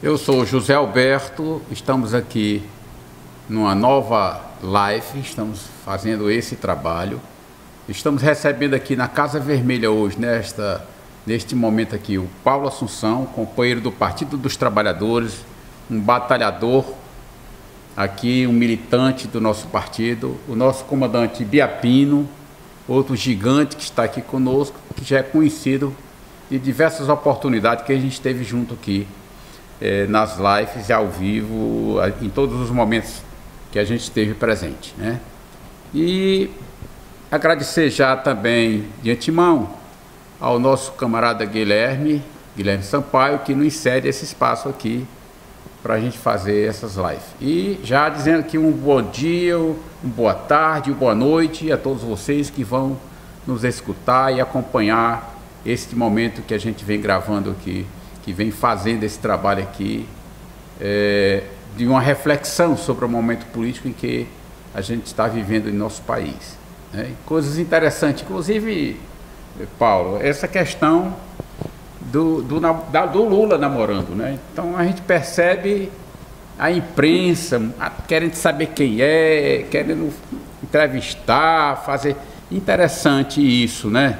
Eu sou José Alberto, estamos aqui numa nova live, estamos fazendo esse trabalho. Estamos recebendo aqui na Casa Vermelha hoje, neste momento aqui, o Paulo Assunção, companheiro do Partido dos Trabalhadores, um batalhador aqui, um militante do nosso partido, o nosso comandante Biapino, outro gigante que está aqui conosco, que já é conhecido de diversas oportunidades que a gente teve junto aqui, nas lives, ao vivo, em todos os momentos que a gente esteve presente, né? E agradecer já também de antemão ao nosso camarada Guilherme Sampaio, que nos cede esse espaço aqui para a gente fazer essas lives. E já dizendo aqui um bom dia, uma boa tarde, uma boa noite a todos vocês que vão nos escutar e acompanhar este momento que a gente vem gravando aqui, que vem fazendo esse trabalho aqui, de uma reflexão sobre o momento político em que a gente está vivendo em nosso país, né? Coisas interessantes, inclusive, Paulo, essa questão do Lula namorando, né? Então a gente percebe a imprensa querendo saber quem é, querendo entrevistar, fazer. Interessante isso, né?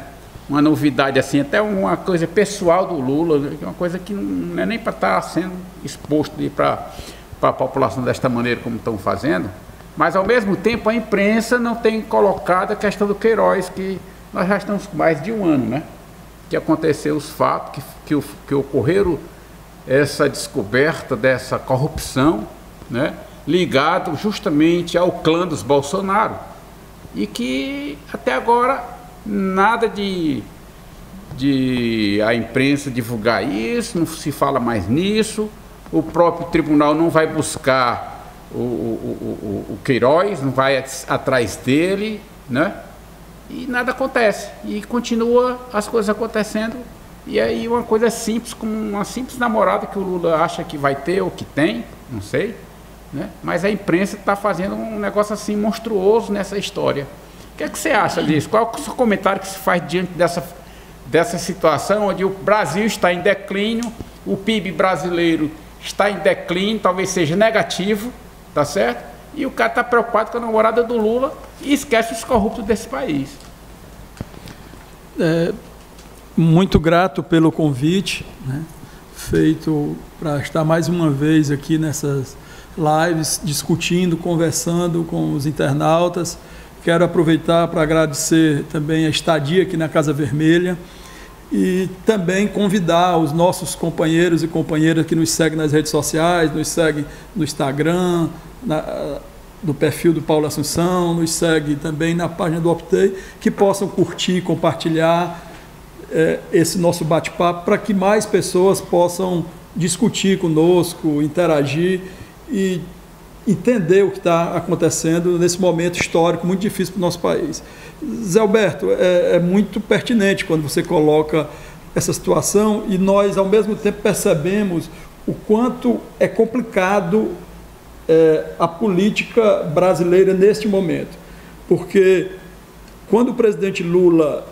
Uma novidade assim, até uma coisa pessoal do Lula, uma coisa que não é nem para estar sendo exposto para a população desta maneira como estão fazendo, mas ao mesmo tempo a imprensa não tem colocado a questão do Queiroz, que nós já estamos com mais de um ano, né? Que aconteceu os fatos, que ocorreram essa descoberta dessa corrupção, né? Ligado justamente ao clã dos Bolsonaro, e que até agora nada de a imprensa divulgar isso, não se fala mais nisso, o próprio tribunal não vai buscar o Queiroz, não vai atrás dele, né? E nada acontece, e continua as coisas acontecendo, e aí uma coisa simples, como uma simples namorada que o Lula acha que vai ter ou que tem, não sei, né? Mas a imprensa está fazendo um negócio assim monstruoso nessa história. O que é que você acha disso? Qual é o seu comentário que se faz diante dessa situação onde o Brasil está em declínio, o PIB brasileiro está em declínio, talvez seja negativo, tá certo? E o cara está preocupado com a namorada do Lula e esquece os corruptos desse país. Muito grato pelo convite, né, feito para estar mais uma vez aqui nessas lives, discutindo, conversando com os internautas. Quero aproveitar para agradecer também a estadia aqui na Casa Vermelha e também convidar os nossos companheiros e companheiras que nos seguem nas redes sociais, nos seguem no Instagram, no perfil do Paulo Assunção, nos seguem também na página do Optei, que possam curtir, compartilhar esse nosso bate-papo para que mais pessoas possam discutir conosco, interagir e entender o que está acontecendo nesse momento histórico muito difícil para o nosso país. Zé Alberto, é muito pertinente quando você coloca essa situação e nós, ao mesmo tempo, percebemos o quanto é complicado a política brasileira neste momento. Porque quando o presidente Lula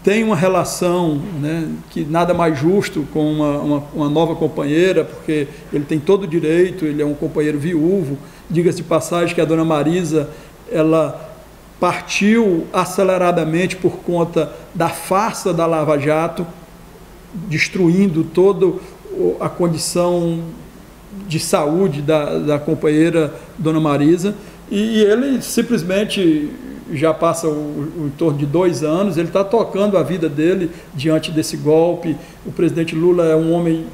tem uma relação, né, que nada mais justo com uma nova companheira, porque ele tem todo o direito, ele é um companheiro viúvo. Diga-se de passagem que a dona Marisa, ela partiu aceleradamente por conta da farsa da Lava Jato, destruindo toda a condição de saúde da companheira dona Marisa, e ele simplesmente já passa em torno de 2 anos, ele está tocando a vida dele diante desse golpe. O presidente Lula é um homem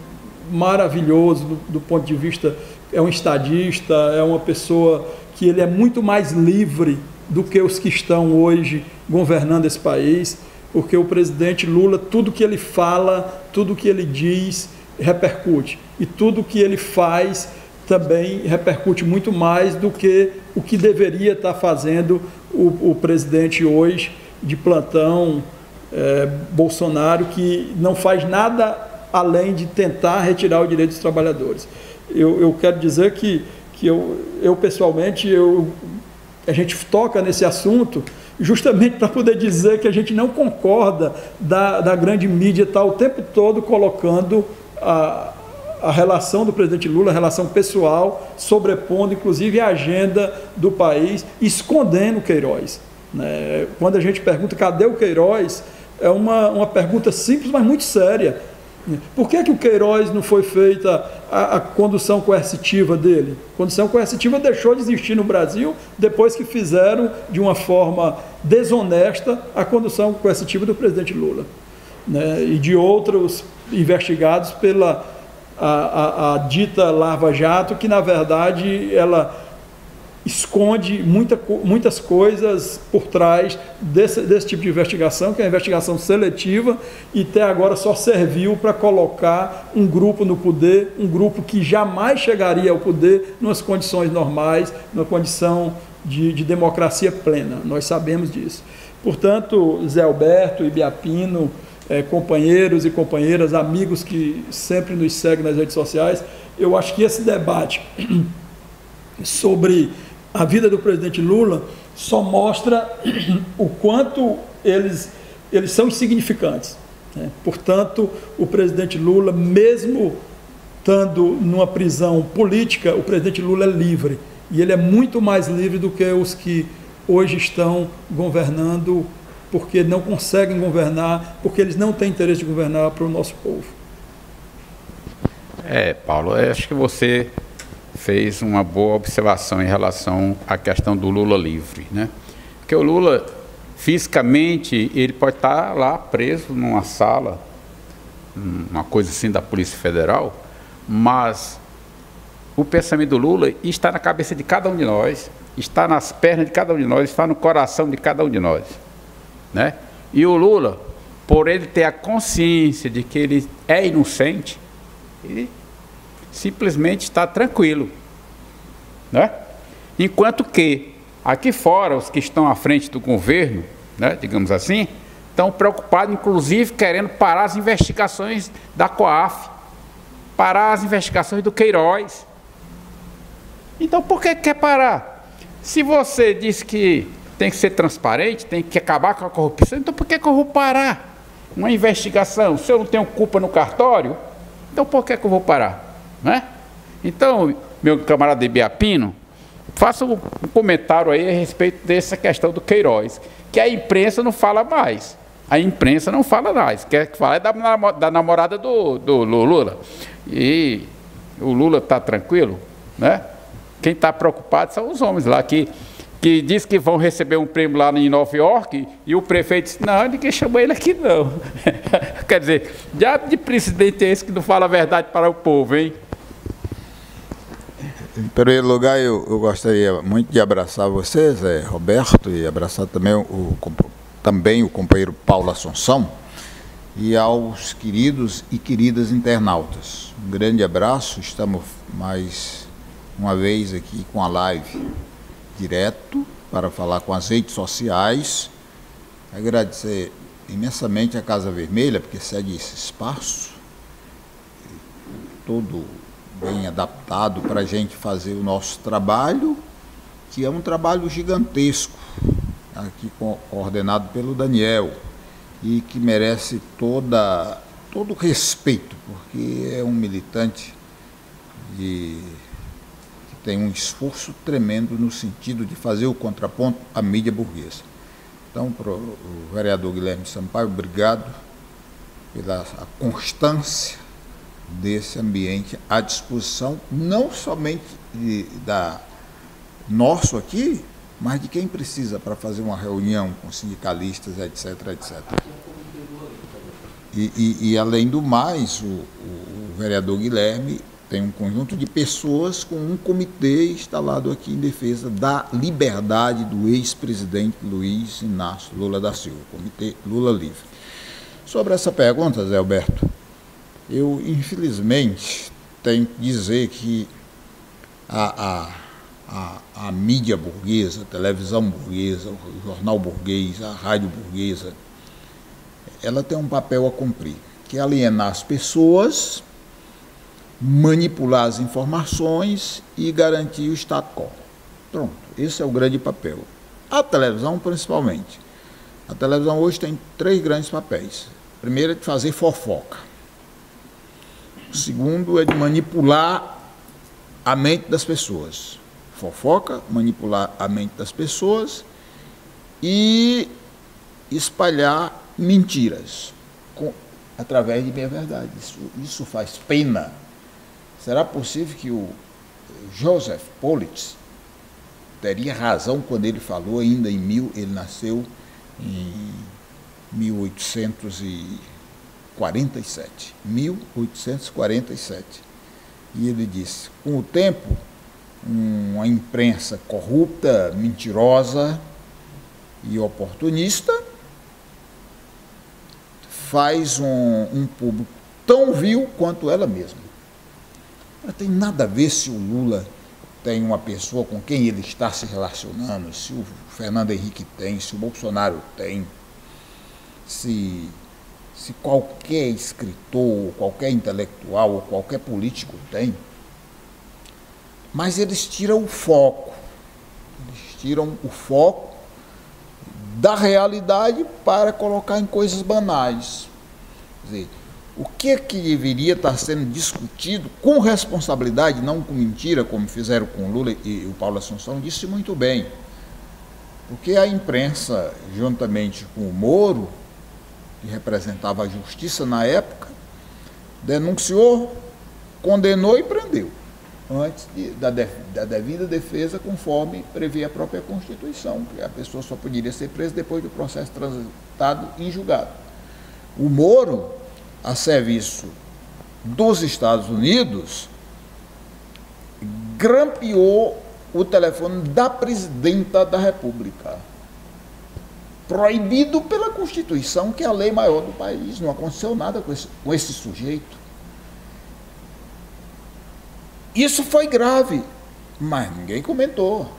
maravilhoso do ponto de vista, é um estadista, é uma pessoa que ele é muito mais livre do que os que estão hoje governando esse país, porque o presidente Lula, tudo que ele fala, tudo que ele diz, repercute, e tudo que ele faz também repercute muito mais do que o que deveria estar fazendo o presidente hoje de plantão, Bolsonaro, que não faz nada além de tentar retirar o direito dos trabalhadores. Eu quero dizer que eu pessoalmente, a gente toca nesse assunto justamente para poder dizer que a gente não concorda da grande mídia estar o tempo todo colocando a relação do presidente Lula, a relação pessoal, sobrepondo inclusive a agenda do país, escondendo Queiroz, né? Quando a gente pergunta cadê o Queiroz, é uma pergunta simples, mas muito séria. Por que o Queiroz não foi feita a condução coercitiva dele? A condução coercitiva deixou de existir no Brasil depois que fizeram de uma forma desonesta a condução coercitiva do presidente Lula, né? E de outros investigados pela a dita Lava Jato, que na verdade ela esconde muitas coisas por trás desse tipo de investigação, que é a investigação seletiva, e até agora só serviu para colocar um grupo no poder, um grupo que jamais chegaria ao poder nas condições normais, numa condição de democracia plena. Nós sabemos disso. Portanto, Zé Alberto, Ibiapino, companheiros e companheiras, amigos que sempre nos seguem nas redes sociais, eu acho que esse debate sobre a vida do presidente Lula só mostra o quanto eles são insignificantes, né? Portanto, o presidente Lula, mesmo estando numa prisão política, o presidente Lula é livre, e ele é muito mais livre do que os que hoje estão governando, porque não conseguem governar, porque eles não têm interesse de governar para o nosso povo. Paulo, eu acho que você fez uma boa observação em relação à questão do Lula livre, né? Porque o Lula, fisicamente, ele pode estar lá preso numa sala, uma coisa assim da Polícia Federal, mas o pensamento do Lula está na cabeça de cada um de nós, está nas pernas de cada um de nós, está no coração de cada um de nós, né? E o Lula, por ele ter a consciência de que ele é inocente, ele simplesmente está tranquilo, né? Enquanto que aqui fora os que estão à frente do governo, né, digamos assim, estão preocupados, inclusive querendo parar as investigações da COAF, parar as investigações do Queiroz. Então por que quer parar? Se você diz que tem que ser transparente, tem que acabar com a corrupção, então por que eu vou parar uma investigação? Se eu não tenho culpa no cartório, então por que eu vou parar? Né? Então, meu camarada Ibiapino, faça um comentário aí a respeito dessa questão do Queiroz, que a imprensa não fala mais. A imprensa não fala mais. Quer falar é da namorada do Lula. E o Lula está tranquilo, né? Quem está preocupado são os homens lá que diz que vão receber um prêmio lá em Nova York, e o prefeito disse, não, ninguém chamou ele aqui não. Quer dizer, diabo de presidente é esse que não fala a verdade para o povo, hein? Em primeiro lugar, eu gostaria muito de abraçar vocês, Roberto, e abraçar também o companheiro Paulo Assunção, e aos queridos e queridas internautas. Um grande abraço, estamos mais uma vez aqui com a live direto para falar com as redes sociais. Agradecer imensamente a Casa Vermelha, porque cede esse espaço, todo bem adaptado para a gente fazer o nosso trabalho, que é um trabalho gigantesco, aqui coordenado pelo Daniel, e que merece todo o respeito, porque é um militante que tem um esforço tremendo no sentido de fazer o contraponto à mídia burguesa. Então, para o vereador Guilherme Sampaio, obrigado pela constância desse ambiente à disposição, não somente nosso aqui, mas de quem precisa para fazer uma reunião com sindicalistas, etc, etc. E além do mais, o vereador Guilherme tem um conjunto de pessoas com um comitê instalado aqui em defesa da liberdade do ex-presidente Luiz Inácio Lula da Silva, Comitê Lula Livre. Sobre essa pergunta, Zé Alberto, eu, infelizmente, tenho que dizer que a mídia burguesa, a televisão burguesa, o jornal burguês, a rádio burguesa, ela tem um papel a cumprir, que é alienar as pessoas, manipular as informações e garantir o status quo. Pronto, esse é o grande papel. A televisão, principalmente. A televisão hoje tem 3 grandes papéis. Primeiro é de fazer fofoca. segundo é de manipular a mente das pessoas. Fofoca, manipular a mente das pessoas e espalhar mentiras através de meia-verdade. Isso faz pena. Será possível que o Joseph Pulitzer teria razão quando ele falou ainda ele nasceu em 1847. 1847. E ele disse: com o tempo, uma imprensa corrupta, mentirosa e oportunista faz um público tão vil quanto ela mesma. Não tem nada a ver se o Lula tem uma pessoa com quem ele está se relacionando, se o Fernando Henrique tem, se o Bolsonaro tem, se qualquer escritor, qualquer intelectual ou qualquer político tem. Mas eles tiram o foco. Eles tiram o foco da realidade para colocar em coisas banais. Quer dizer, o que é que deveria estar sendo discutido com responsabilidade, não com mentira, como fizeram com o Lula, e o Paulo Assunção disse muito bem. Porque a imprensa, juntamente com o Moro, que representava a justiça na época, denunciou, condenou e prendeu, antes da devida defesa, conforme prevê a própria Constituição, que a pessoa só poderia ser presa depois do processo transitado em julgado. O Moro, a serviço dos Estados Unidos, grampeou o telefone da presidenta da República, proibido pela Constituição, que é a lei maior do país. Não aconteceu nada com esse sujeito. Isso foi grave, mas ninguém comentou.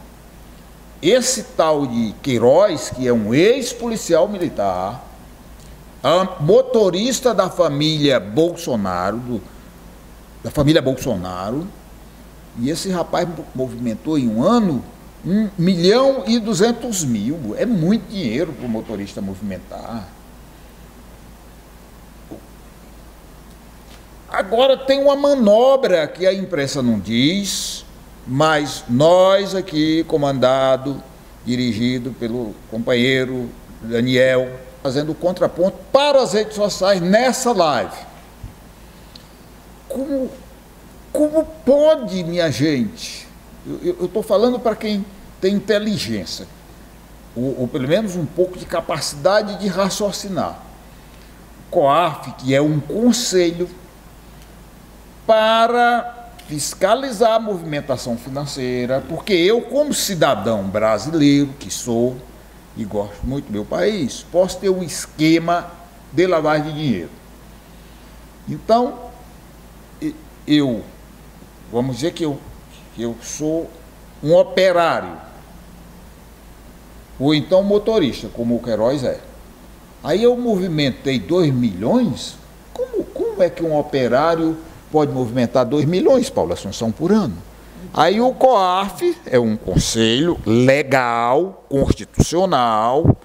Esse tal de Queiroz, que é um ex-policial militar, motorista da família Bolsonaro, e esse rapaz movimentou em um ano 1.200.000. É muito dinheiro para o motorista movimentar. Agora tem uma manobra que a imprensa não diz, mas nós aqui, dirigido pelo companheiro Daniel, fazendo o contraponto para as redes sociais nessa live. Como pode, minha gente? Eu estou falando para quem tem inteligência, ou pelo menos um pouco de capacidade de raciocinar. O COAF, que é um conselho para fiscalizar a movimentação financeira, porque eu, como cidadão brasileiro que sou, e gosto muito do meu país, posso ter um esquema de lavagem de dinheiro. Então, vamos dizer que eu sou um operário, ou então motorista, como o Queiroz é. Aí eu movimentei 2 milhões, como é que um operário pode movimentar 2 milhões, Paulo Assunção, por ano? Aí o COAF é um conselho legal, constitucional,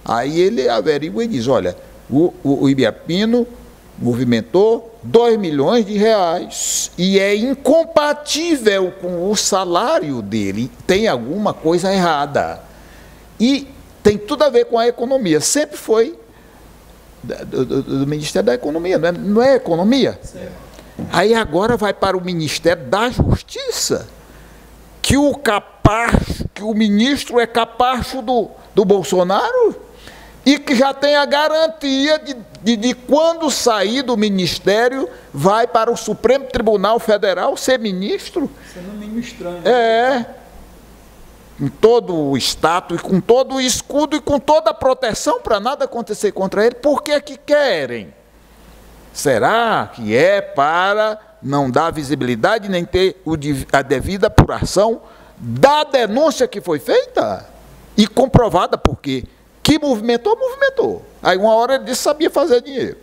aí ele averigua e diz: olha, o Ibiapino movimentou 2 milhões de reais e é incompatível com o salário dele, tem alguma coisa errada. E tem tudo a ver com a economia, sempre foi do Ministério da Economia, não é economia? Certo. Aí agora vai para o Ministério da Justiça, que o ministro é capacho do Bolsonaro e que já tem a garantia de quando sair do Ministério, vai para o Supremo Tribunal Federal ser ministro. Sendo meio estranho. Com todo o status, com todo o escudo e com toda a proteção para nada acontecer contra ele. Por que que querem? Será que é para não dar visibilidade nem ter a devida apuração da denúncia que foi feita e comprovada? Porque que movimentou. Aí uma hora ele disse que sabia fazer dinheiro,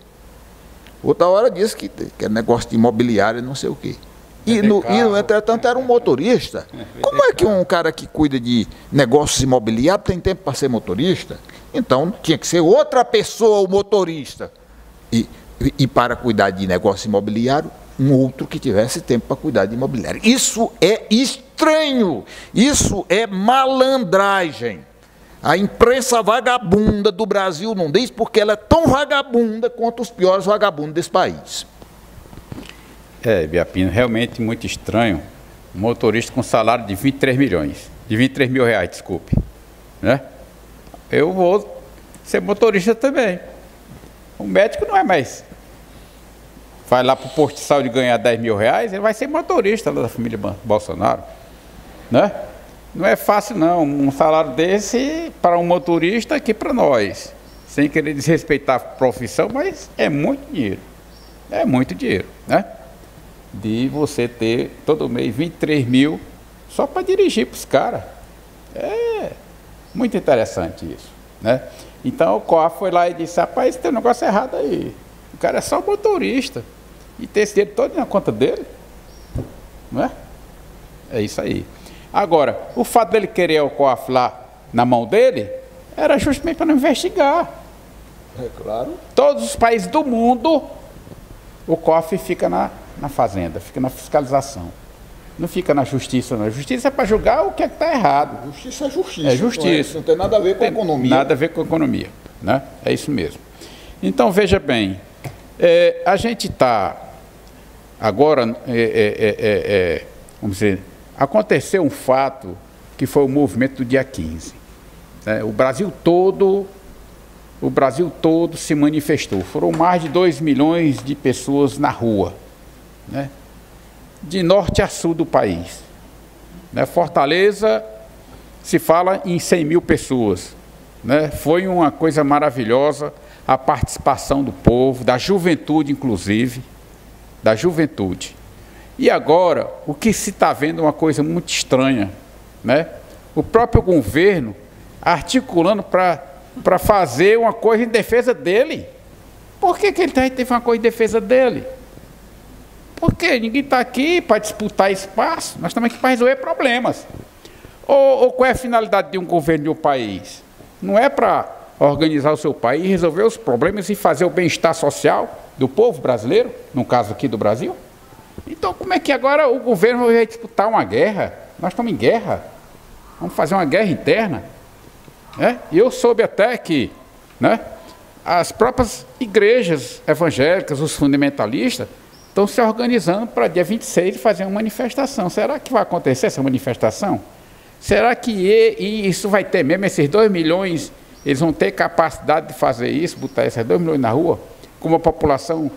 outra hora disse que é negócio de imobiliário, não sei o quê. E no entretanto era um motorista. Como é que um cara que cuida de negócios imobiliários tem tempo para ser motorista? Então tinha que ser outra pessoa o motorista. E para cuidar de negócio imobiliário, um outro que tivesse tempo para cuidar de imobiliário. Isso é estranho, isso é malandragem. A imprensa vagabunda do Brasil não diz porque ela é tão vagabunda quanto os piores vagabundos desse país. Biapino, realmente muito estranho. Um motorista com salário de 23 milhões, de 23 mil reais, desculpe. Né? Eu vou ser motorista também. O médico não é mais. Vai lá para o posto de saúde ganhar 10 mil reais, ele vai ser motorista lá da família Bolsonaro. Né? Não é fácil não, um salário desse para um motorista aqui para nós. Sem querer desrespeitar a profissão, mas é muito dinheiro. É muito dinheiro, né? De você ter todo mês 23 mil só para dirigir para os caras. É muito interessante isso, né? Então o COAF foi lá e disse, rapaz, tem um negócio errado aí. O cara é só motorista. E ter esse dinheiro todo na conta dele. Não é? É isso aí. Agora, o fato dele querer o COAF lá na mão dele, era justamente para não investigar. É claro. Todos os países do mundo, o COAF fica na fazenda, fica na fiscalização. Não fica na justiça, não. A justiça é para julgar o que é que está errado. Justiça é justiça. É justiça. Não tem nada a ver com a economia. Nada a ver com a economia, né? É isso mesmo. Então, veja bem, a gente está agora, vamos dizer, aconteceu um fato que foi o movimento do dia 15. Né? O Brasil todo se manifestou. Foram mais de 2 milhões de pessoas na rua, né? De norte a sul do país. Né? Fortaleza se fala em 100 mil pessoas. Né? Foi uma coisa maravilhosa a participação do povo, da juventude inclusive, da juventude. E agora, o que se está vendo é uma coisa muito estranha, né? O próprio governo articulando para fazer uma coisa em defesa dele. Por que ele teve uma coisa em defesa dele? Porque ninguém está aqui para disputar espaço, nós estamos aqui para resolver problemas. Ou qual é a finalidade de um governo de um país? Não é para organizar o seu país, resolver os problemas e fazer o bem-estar social do povo brasileiro, no caso aqui do Brasil? Então, como é que agora o governo vai disputar uma guerra? Nós estamos em guerra. Vamos fazer uma guerra interna. E eu soube até que, né, as próprias igrejas evangélicas, os fundamentalistas, estão se organizando para dia 26 fazer uma manifestação. Será que vai acontecer essa manifestação? Será que isso vai ter mesmo, esses 2 milhões, eles vão ter capacidade de fazer isso, botar esses 2 milhões na rua? Como a população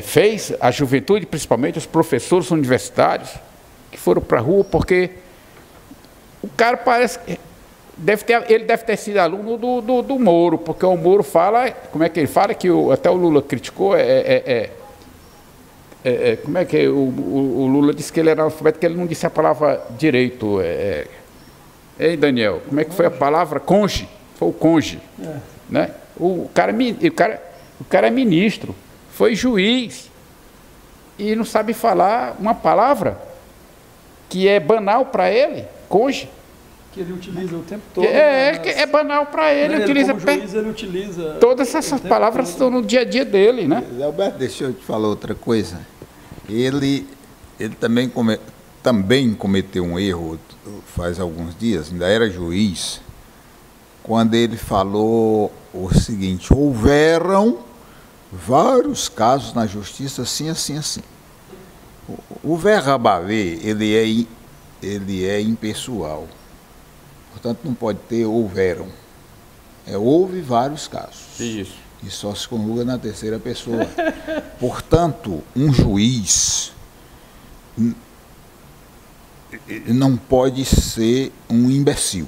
fez, a juventude, principalmente os professores universitários, que foram para a rua, porque o cara parece que ele deve ter sido aluno do Moro, porque o Moro fala, como é que ele fala, que até o Lula criticou, como é que o Lula disse que ele era analfabeto, que ele não disse a palavra direito. Ei, Daniel, como é que foi a palavra? Conge, foi o conge. Né? O cara é ministro, foi juiz, e não sabe falar uma palavra que é banal para ele, conge. Que ele utiliza o tempo todo. É banal para ele. Ele utiliza todas essas palavras estão no dia a dia dele, né? Alberto, deixa eu te falar outra coisa. Ele também cometeu um erro faz alguns dias, ainda era juiz, quando ele falou o seguinte: houveram vários casos na justiça assim, assim, assim. O verbaver, ele é impessoal. Portanto, não pode ter houveram. Houve vários casos. Isso. E só se conjuga na terceira pessoa. Portanto, um juiz não pode ser um imbecil.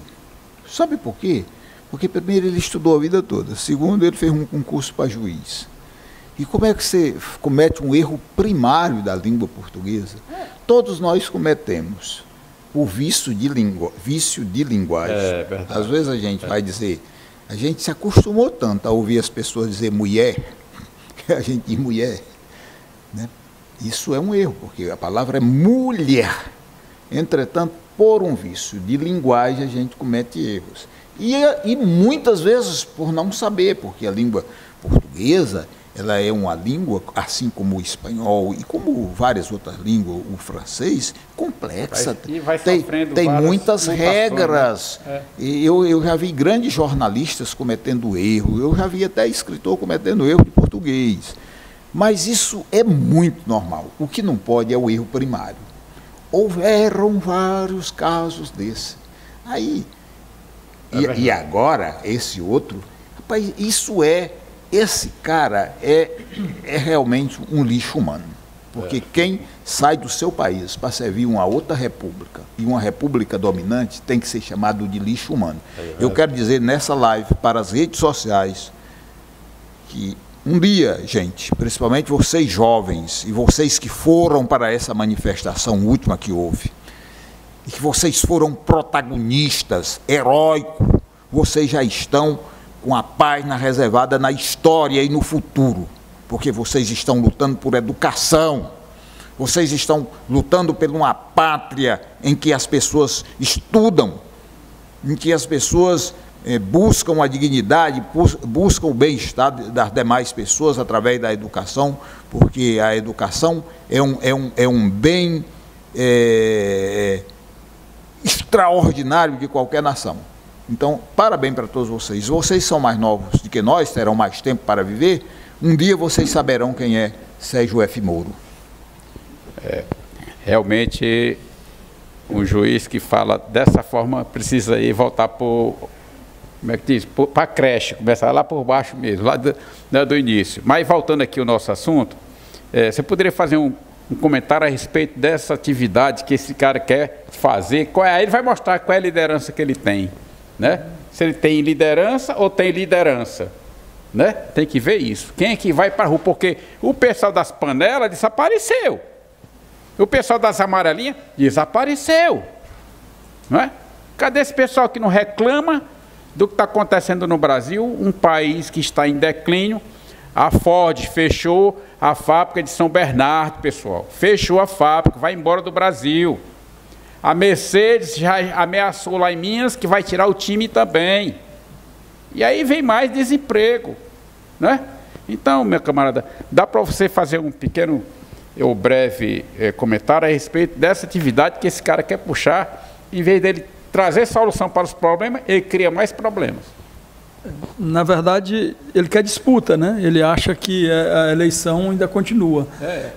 Sabe por quê? Porque, primeiro, ele estudou a vida toda. Segundo, ele fez um concurso para juiz. E como é que você comete um erro primário da língua portuguesa? Todos nós cometemos o vício de linguagem. É verdade. Às vezes a gente vai dizer, a gente se acostumou tanto a ouvir as pessoas dizer mulher, que a gente diz mulher. Né? Isso é um erro, porque a palavra é mulher. Entretanto, por um vício de linguagem, a gente comete erros. E muitas vezes por não saber, porque a língua portuguesa ela é uma língua, assim como o espanhol e como várias outras línguas, o francês, complexa. Tem muitas regras. Né? Eu já vi grandes jornalistas cometendo erro, eu já vi até escritor cometendo erro de português. Mas isso é muito normal. O que não pode é o erro primário. Houveram vários casos desse. Aí, e agora, esse outro, rapaz, esse cara é realmente um lixo humano. Porque quem sai do seu país para servir uma outra república, e uma república dominante, tem que ser chamado de lixo humano. Eu quero dizer nessa live para as redes sociais que um dia, gente, principalmente vocês jovens e vocês que foram para essa manifestação última que houve, e que vocês foram protagonistas, heróicos, vocês já estão com a página reservada na história e no futuro, porque vocês estão lutando por educação, vocês estão lutando por uma pátria em que as pessoas estudam, em que as pessoas buscam a dignidade, buscam o bem-estar das demais pessoas através da educação, porque a educação é um bem extraordinário de qualquer nação. Então, parabéns para todos vocês. Vocês são mais novos do que nós, terão mais tempo para viver. Um dia vocês saberão quem é Sérgio F. Moro. Realmente, um juiz que fala dessa forma precisa ir voltar para, como é que diz, para a creche, começar lá por baixo mesmo, lá do início. Mas voltando aqui ao nosso assunto, você poderia fazer um comentário a respeito dessa atividade que esse cara quer fazer? Aí ele vai mostrar qual é a liderança que ele tem, né? Se ele tem liderança ou tem liderança, né? Tem que ver isso. Quem é que vai para a rua? Porque o pessoal das panelas desapareceu. O pessoal das amarelinhas desapareceu, não é? Cadê esse pessoal que não reclama do que está acontecendo no Brasil? Um país que está em declínio. A Ford fechou a fábrica de São Bernardo, pessoal. Fechou a fábrica, vai embora do Brasil. A Mercedes já ameaçou lá em Minas que vai tirar o time também. E aí vem mais desemprego, né? Então, meu camarada, dá para você fazer um pequeno ou breve comentário a respeito dessa atividade que esse cara quer puxar, em vez dele trazer solução para os problemas, ele cria mais problemas. Na verdade, ele quer disputa, né? Ele acha que a eleição ainda continua.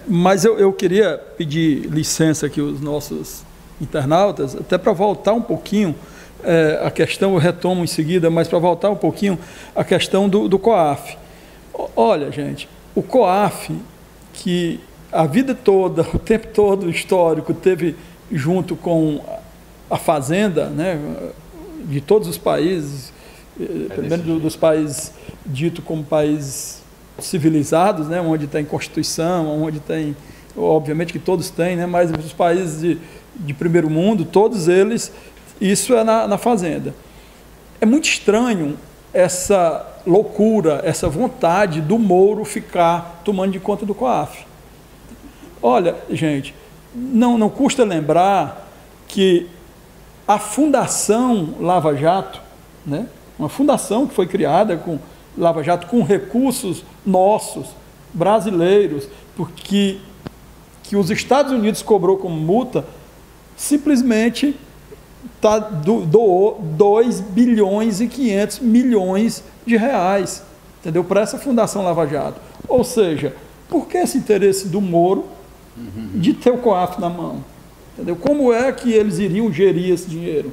Mas eu queria pedir licença aqui aos nossos internautas, até para voltar um pouquinho a questão, eu retomo em seguida, mas para voltar um pouquinho a questão do COAF. Olha, gente, o COAF, que a vida toda, o tempo todo histórico, teve junto com a Fazenda, né, de todos os países, primeiro dos países ditos como países civilizados, né, onde tem Constituição, onde tem, obviamente que todos têm, né, mas os países de primeiro mundo, todos eles, isso é na Fazenda. É muito estranho essa loucura, essa vontade do Moro ficar tomando de conta do COAF. Olha, gente, não custa lembrar que a Fundação Lava Jato, né, uma fundação que foi criada com Lava Jato com recursos nossos, brasileiros, porque que os Estados Unidos cobrou como multa, simplesmente doou 2 bilhões e 500 milhões de reais, entendeu? Para essa Fundação Lava Jato. Ou seja, por que esse interesse do Moro de ter o COAF na mão? Entendeu? Como é que eles iriam gerir esse dinheiro?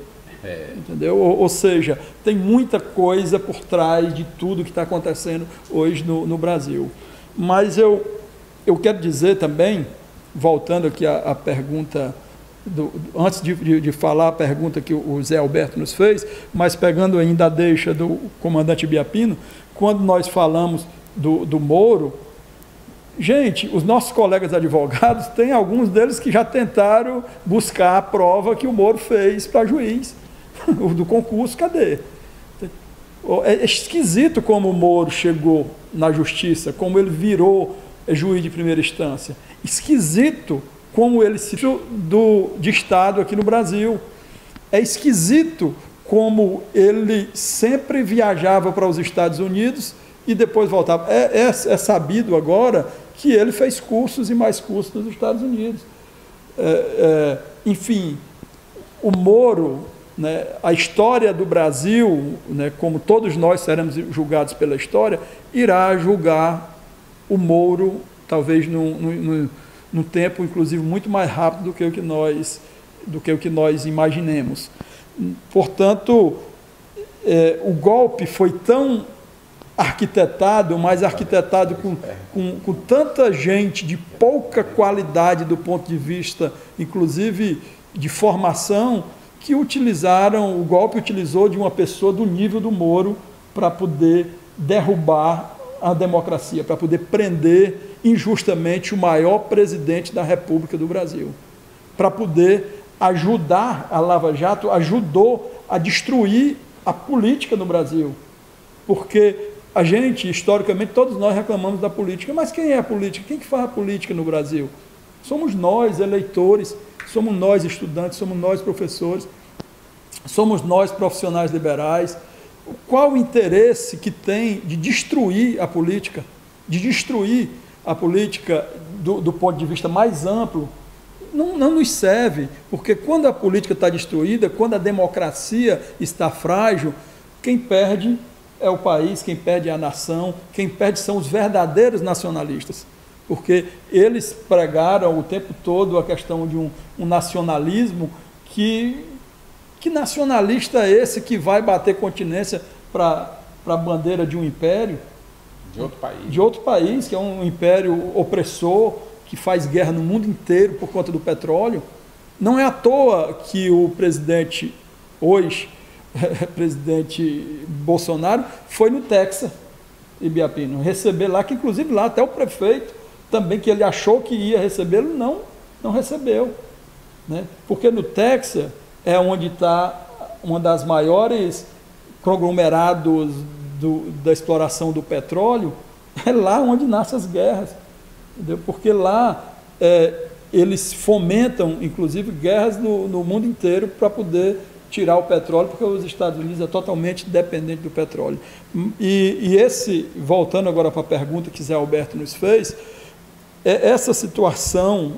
Entendeu? Ou seja, tem muita coisa por trás de tudo que está acontecendo hoje no Brasil. Mas eu quero dizer também, voltando aqui à pergunta, antes de falar a pergunta que o Zé Alberto nos fez, mas pegando ainda a deixa do comandante Biapino, quando nós falamos do Moro, gente, os nossos colegas advogados, tem alguns deles que já tentaram buscar a prova que o Moro fez para juiz do concurso, cadê? É esquisito como o Moro chegou na justiça, como ele virou juiz de primeira instância. Esquisito como ele se de Estado aqui no Brasil. É esquisito como ele sempre viajava para os Estados Unidos e depois voltava. É sabido agora que ele fez cursos e mais cursos nos Estados Unidos. Enfim, o Moro, né, a história do Brasil, né, como todos nós seremos julgados pela história, irá julgar o Moro, talvez num tempo, inclusive, muito mais rápido do que o que nós imaginemos. Portanto, o golpe foi tão arquitetado, mas arquitetado com tanta gente de pouca qualidade do ponto de vista, inclusive, de formação, que o golpe utilizou de uma pessoa do nível do Moro para poder derrubar a democracia, para poder prender injustamente o maior presidente da República do Brasil, para poder ajudar a Lava Jato, ajudou a destruir a política no Brasil, porque a gente, historicamente, todos nós reclamamos da política, mas quem é a política? Quem que faz a política no Brasil? Somos nós, eleitores, somos nós, estudantes, somos nós, professores, somos nós, profissionais liberais. Qual o interesse que tem de destruir a política? De destruir a política do ponto de vista mais amplo? Não nos serve, porque quando a política está destruída, quando a democracia está frágil, quem perde é o país, quem perde é a nação, quem perde são os verdadeiros nacionalistas, porque eles pregaram o tempo todo a questão de um nacionalismo que nacionalista é esse que vai bater continência para a bandeira de um império? De outro país. De outro país, que é um império opressor, que faz guerra no mundo inteiro por conta do petróleo. Não é à toa que o presidente hoje, presidente Bolsonaro, foi no Texas, Ibiapino, receber lá, que inclusive lá até o prefeito também, que ele achou que ia recebê-lo, não recebeu, né? Porque no Texas é onde está uma das maiores conglomerados da exploração do petróleo, é lá onde nascem as guerras, entendeu? Porque lá eles fomentam, inclusive, guerras no mundo inteiro para poder tirar o petróleo, porque os Estados Unidos é totalmente dependente do petróleo. E voltando agora para a pergunta que Zé Alberto nos fez, essa situação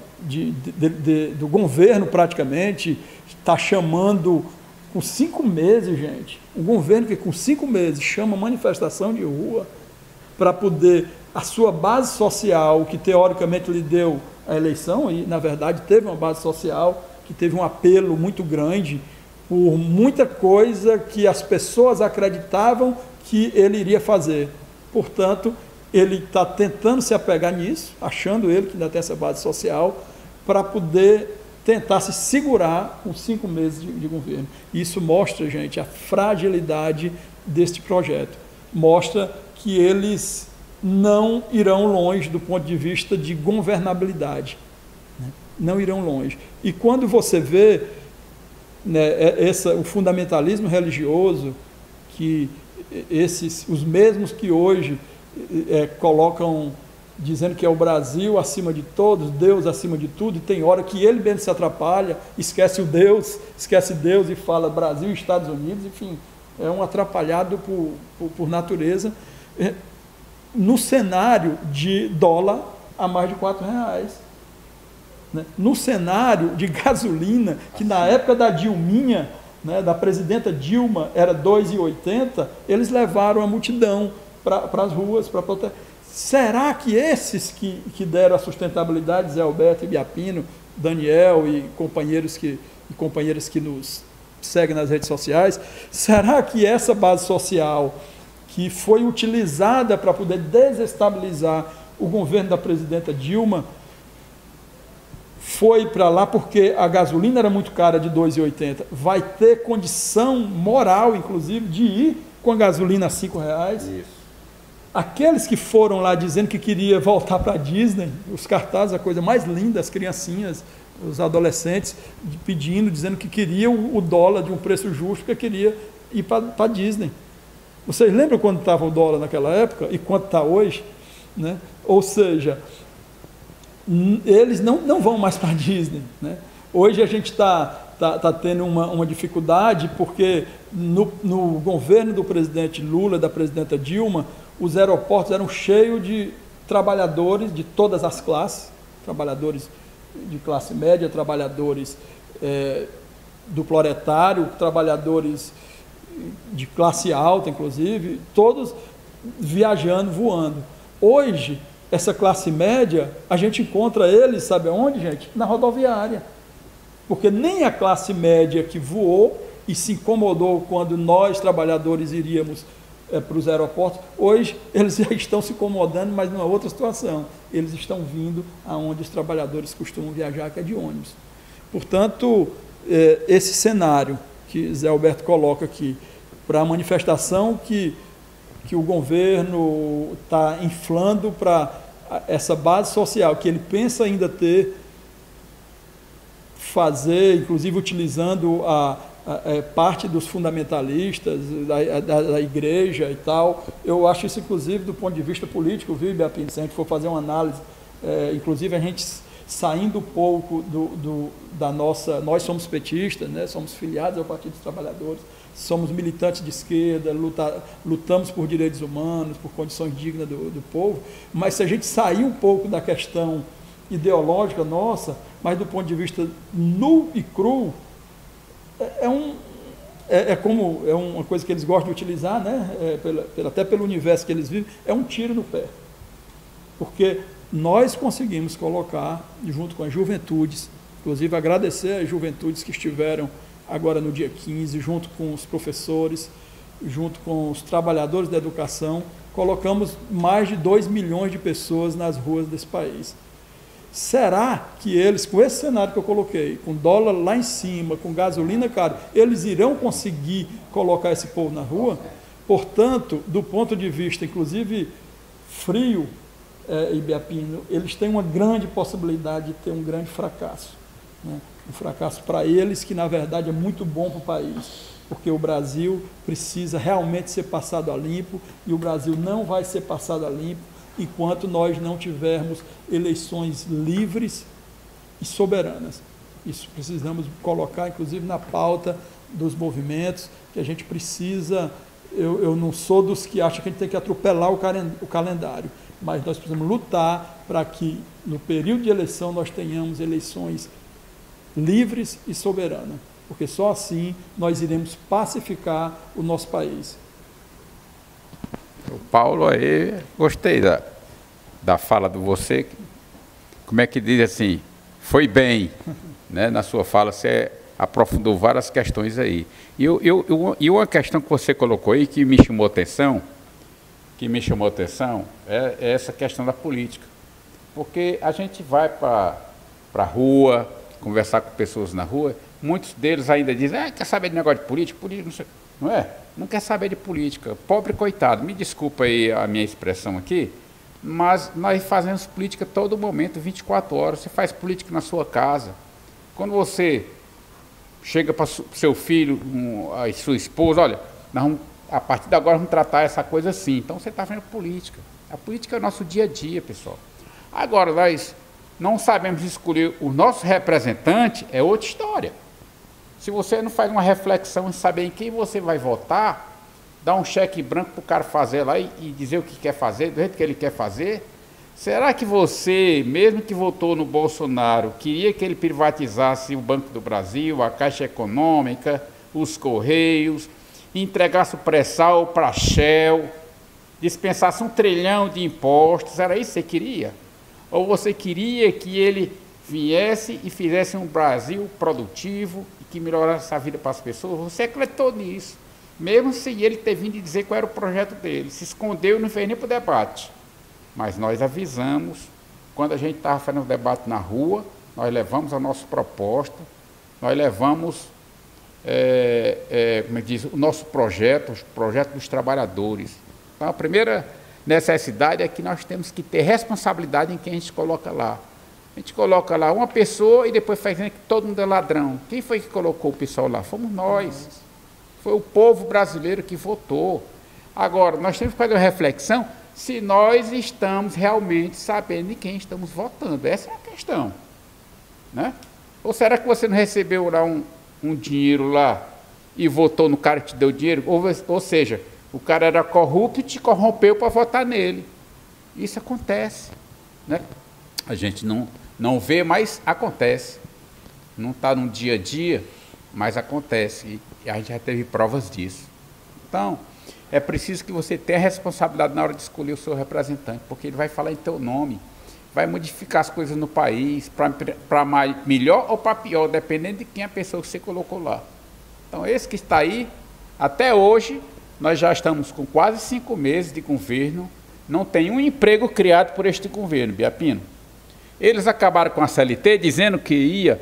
do governo praticamente está chamando, com 5 meses, gente, um governo que com 5 meses chama manifestação de rua para poder, a sua base social, que teoricamente lhe deu a eleição, e na verdade teve uma base social que teve um apelo muito grande por muita coisa que as pessoas acreditavam que ele iria fazer. Portanto, ele está tentando se apegar nisso, achando ele que ainda tem essa base social, para poder tentar se segurar com 5 meses de governo. Isso mostra, gente, a fragilidade deste projeto. Mostra que eles não irão longe do ponto de vista de governabilidade, né? Não irão longe. E quando você vê, né, o fundamentalismo religioso, que os mesmos que hoje colocam, dizendo que é o Brasil acima de todos, Deus acima de tudo, e tem hora que ele mesmo se atrapalha, esquece Deus e fala Brasil e Estados Unidos, enfim, é um atrapalhado por natureza, no cenário de dólar a mais de R$4, né? No cenário de gasolina, que na época da Dilminha, né, da presidenta Dilma, era R$ 2,80, eles levaram a multidão para as ruas, para proteger. Será que esses que deram a sustentabilidade, Zé Alberto, Ibiapino, Daniel e companheiras que nos seguem nas redes sociais, será que essa base social que foi utilizada para poder desestabilizar o governo da presidenta Dilma foi para lá porque a gasolina era muito cara, de R$ 2,80, vai ter condição moral, inclusive, de ir com a gasolina a R$ 5,00? Isso. Aqueles que foram lá dizendo que queria voltar para a Disney, os cartazes, a coisa mais linda, as criancinhas, os adolescentes pedindo, dizendo que queria o dólar de um preço justo, porque queria ir para a Disney. Vocês lembram quando estava o dólar naquela época e quanto está hoje? Né? Ou seja, eles não vão mais para a Disney, né? Hoje a gente está tendo uma dificuldade porque no governo do presidente Lula, da presidenta Dilma, os aeroportos eram cheios de trabalhadores de todas as classes, trabalhadores de classe média, trabalhadores do proletário, trabalhadores de classe alta, inclusive, todos viajando, voando. Hoje, essa classe média, a gente encontra eles, sabe aonde, gente? Na rodoviária. Porque nem a classe média que voou e se incomodou quando nós, trabalhadores, iríamos para os aeroportos, hoje eles já estão se incomodando, mas numa outra situação. Eles estão vindo aonde os trabalhadores costumam viajar, que é de ônibus. Portanto, esse cenário que Zé Alberto coloca aqui, para a manifestação que o governo está inflando para essa base social, que ele pensa ainda fazer, inclusive utilizando parte dos fundamentalistas, da igreja e tal. Eu acho isso, inclusive, do ponto de vista político, viu, Ibiapina? Se a gente for fazer uma análise, inclusive a gente saindo um pouco da nossa... Nós somos petistas, né? Somos filiados ao Partido dos Trabalhadores, somos militantes de esquerda, lutamos por direitos humanos, por condições dignas do povo, mas se a gente sair um pouco da questão ideológica nossa, mas do ponto de vista nu e cru, é uma coisa que eles gostam de utilizar, né? Até pelo universo que eles vivem, é um tiro no pé. Porque nós conseguimos colocar, junto com as juventudes, inclusive agradecer às juventudes que estiveram agora no dia 15, junto com os professores, junto com os trabalhadores da educação, colocamos mais de 2 milhões de pessoas nas ruas desse país. Será que eles, com esse cenário que eu coloquei, com dólar lá em cima, com gasolina caro, eles irão conseguir colocar esse povo na rua? Portanto, do ponto de vista, inclusive, frio, Ibiapina, eles têm uma grande possibilidade de ter um grande fracasso, né? Um fracasso para eles, que na verdade é muito bom para o país, porque o Brasil precisa realmente ser passado a limpo, e o Brasil não vai ser passado a limpo enquanto nós não tivermos eleições livres e soberanas. Isso precisamos colocar, inclusive, na pauta dos movimentos, que a gente precisa... Eu não sou dos que acham que a gente tem que atropelar o calendário, mas nós precisamos lutar para que, no período de eleição, nós tenhamos eleições livres e soberanas, porque só assim nós iremos pacificar o nosso país. O Paulo, aí, gostei da fala de você. Como é que diz assim? Foi bem, né? Na sua fala você aprofundou várias questões aí. E uma questão que você colocou aí que me chamou atenção, é essa questão da política. Porque a gente vai para a rua, conversar com pessoas na rua, muitos deles ainda dizem, quer saber de negócio de política? Política não sei. Não é? Não quer saber de política. Pobre coitado, me desculpa aí a minha expressão aqui, mas nós fazemos política todo momento, 24 horas. Você faz política na sua casa. Quando você chega para o seu filho, a sua esposa, olha, a partir de agora vamos tratar essa coisa assim. Então você está fazendo política. A política é o nosso dia a dia, pessoal. Agora, nós não sabemos escolher o nosso representante, é outra história. Se você não faz uma reflexão em saber em quem você vai votar, dar um cheque branco para o cara fazer lá e dizer o que quer fazer, do jeito que ele quer fazer, será que você, mesmo que votou no Bolsonaro, queria que ele privatizasse o Banco do Brasil, a Caixa Econômica, os Correios, entregasse o pré-sal para a Shell, dispensasse 1 trilhão de impostos? Era isso que você queria? Ou você queria que ele viesse e fizesse um Brasil produtivo e que melhorasse a vida para as pessoas? Você acreditou nisso, mesmo sem ele ter vindo dizer qual era o projeto dele. Se escondeu e não fez nem para o debate. Mas nós avisamos, quando a gente estava fazendo o debate na rua, nós levamos a nossa proposta, nós levamos, como é que diz, o nosso projeto, o projeto dos trabalhadores. Então, a primeira necessidade é que nós temos que ter responsabilidade em quem a gente coloca lá. A gente coloca lá uma pessoa e depois faz que todo mundo é ladrão. Quem foi que colocou o pessoal lá? Fomos nós. Foi o povo brasileiro que votou. Agora, nós temos que fazer uma reflexão se nós estamos realmente sabendo de quem estamos votando. Essa é a questão, né? Ou será que você não recebeu lá um dinheiro lá e votou no cara que te deu dinheiro? Ou seja, O cara era corrupto e te corrompeu para votar nele. Isso acontece, né? A gente não vê, mas acontece. Não está no dia a dia, mas acontece. E a gente já teve provas disso. Então, é preciso que você tenha responsabilidade na hora de escolher o seu representante, porque ele vai falar em teu nome, vai modificar as coisas no país, para melhor ou para pior, dependendo de quem a pessoa que você colocou lá. Então, esse que está aí, até hoje, nós já estamos com quase 5 meses de governo, não tem um emprego criado por este governo, Biapino. Eles acabaram com a CLT dizendo que ia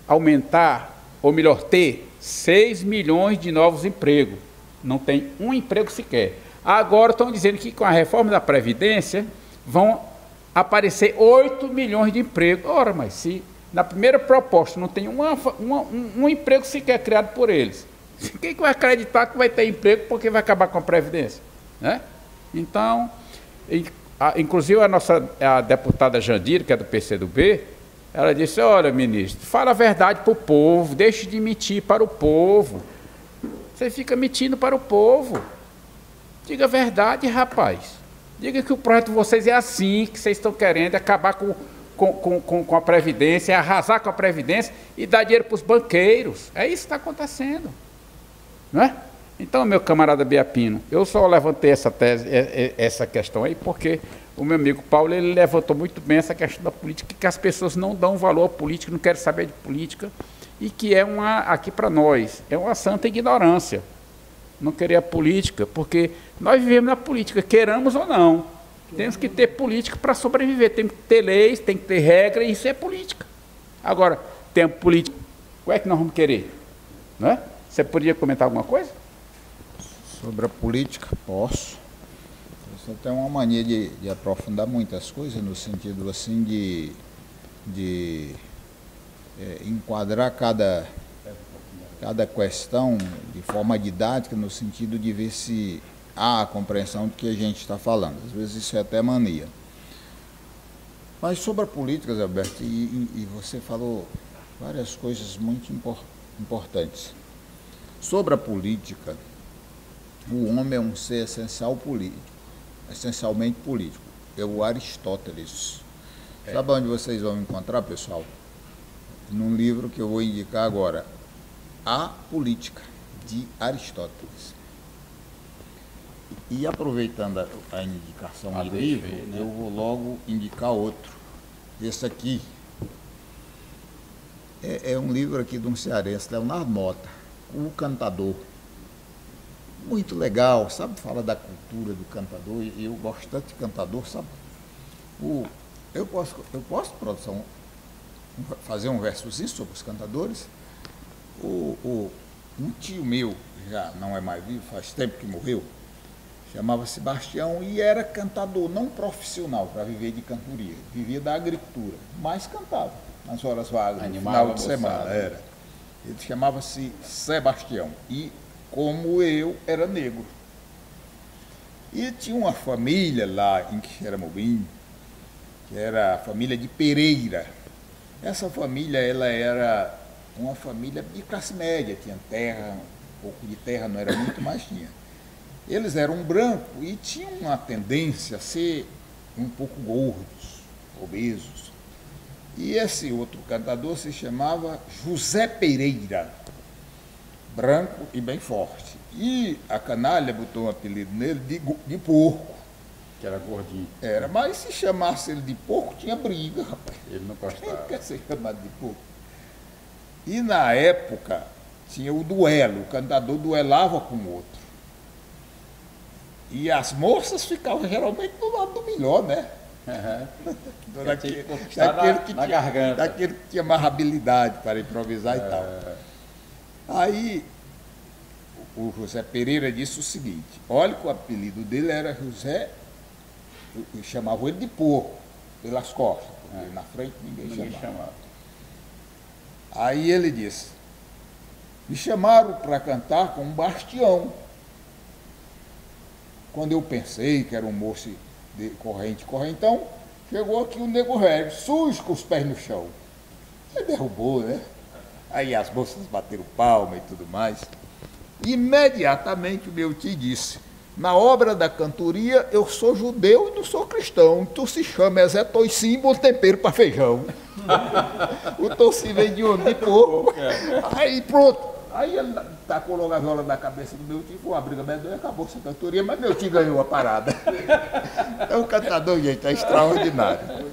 aumentar, ou melhor, ter 6 milhões de novos empregos. Não tem um emprego sequer. Agora estão dizendo que com a reforma da Previdência vão aparecer 8 milhões de empregos. Ora, mas se na primeira proposta não tem um emprego sequer criado por eles, quem que vai acreditar que vai ter emprego porque vai acabar com a Previdência? Né? Então, inclusive a deputada Jandira, que é do PCdoB, ela disse, olha, ministro, fala a verdade para o povo, deixe de mentir para o povo. Você fica mentindo para o povo. Diga a verdade, rapaz. Diga que o projeto de vocês é assim, que vocês estão querendo acabar com a Previdência, arrasar com a Previdência e dar dinheiro para os banqueiros. É isso que está acontecendo. Não é? Então, meu camarada Biapino, eu só levantei essa tese, essa questão aí, porque o meu amigo Paulo, ele levantou muito bem essa questão da política, que as pessoas não dão valor à política, não querem saber de política, e que é aqui para nós, é uma santa ignorância. Não querer a política, porque nós vivemos na política, queiramos ou não. Temos que ter política para sobreviver, temos que ter leis, tem que ter regras, e isso é política. Agora, tem política, como é que nós vamos querer? Não é? Você poderia comentar alguma coisa? Sobre a política, posso. Você tem uma mania de aprofundar muitas coisas, no sentido assim de enquadrar cada questão de forma didática, no sentido de ver se há a compreensão do que a gente está falando. Às vezes isso é até mania. Mas sobre a política, Zé Alberto, e você falou várias coisas muito importantes. Sobre a política, o homem é um ser essencialmente político. É o Aristóteles. Sabe onde vocês vão encontrar, pessoal? Num livro que eu vou indicar agora, A Política, de Aristóteles. E aproveitando a indicação do livro, né? Eu vou logo indicar outro. Esse aqui é um livro aqui de um cearense, Leonardo Mota, O Cantador. Muito legal, sabe? Fala da cultura do cantador, e eu gosto tanto de cantador, sabe? Eu posso, produção, fazer um versozinho sobre os cantadores? Um tio meu, já não é mais vivo, faz tempo que morreu, chamava Sebastião e era cantador, não profissional para viver de cantoria, vivia da agricultura, mas cantava nas horas vagas, no final de semana. Era. Ele chamava-se Sebastião e, como eu, era negro. E tinha uma família lá em Quixeramobim, que era a família de Pereira. Essa família, ela era uma família de classe média, tinha terra, um pouco de terra, não era muito, mas tinha. Eles eram brancos e tinham uma tendência a ser um pouco gordos, obesos. E esse outro cantador se chamava José Pereira, branco e bem forte. E a canalha botou um apelido nele de porco. Que era gordinho. Era, mas se chamasse ele de porco, tinha briga, rapaz. Ele não gostava. Quem quer ser chamado de porco? E na época tinha o duelo, o cantador duelava com o outro. E as moças ficavam geralmente do lado do melhor, né? Uhum. Daquele que tinha mais habilidade para improvisar e tal. Aí o José Pereira disse o seguinte, olha que o apelido dele era José, chamavam ele de porco, pelas costas, porque na frente ninguém chamava. Aí ele disse, me chamaram para cantar com um bastião. Quando eu pensei que era um moço de correntão, chegou aqui o nego velho, sujo com os pés no chão. Ele derrubou, né? Aí as moças bateram palma e tudo mais. Imediatamente o meu tio disse, Na obra da cantoria, eu sou judeu e não sou cristão. Tu se chama Zé Toicinho, bom tempero para feijão. O toicinho vem de onde? De porco. Aí pronto. Aí ele tacou logo a viola na cabeça do meu tio, foi uma briga medonha, acabou essa cantoria, mas meu tio ganhou a parada. É um cantador, gente, é extraordinário.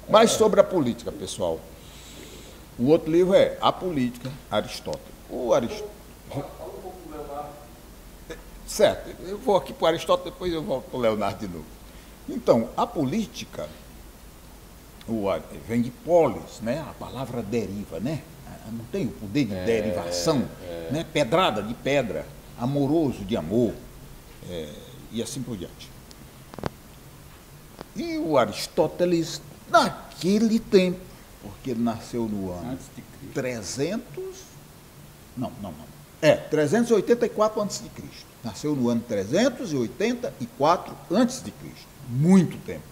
Mas sobre a política, pessoal. O outro livro é A Política, Aristóteles. O Aristóteles. Certo, eu vou aqui para o Aristóteles, depois eu volto para o Leonardo de novo. Então, a política vem de polis, né? A palavra deriva, né? Não tem o poder de derivação, né? Pedrada de pedra, amoroso de amor, e assim por diante. E o Aristóteles, naquele tempo, porque ele nasceu no ano 384 a.C. Nasceu no ano 384 a.C. Muito tempo.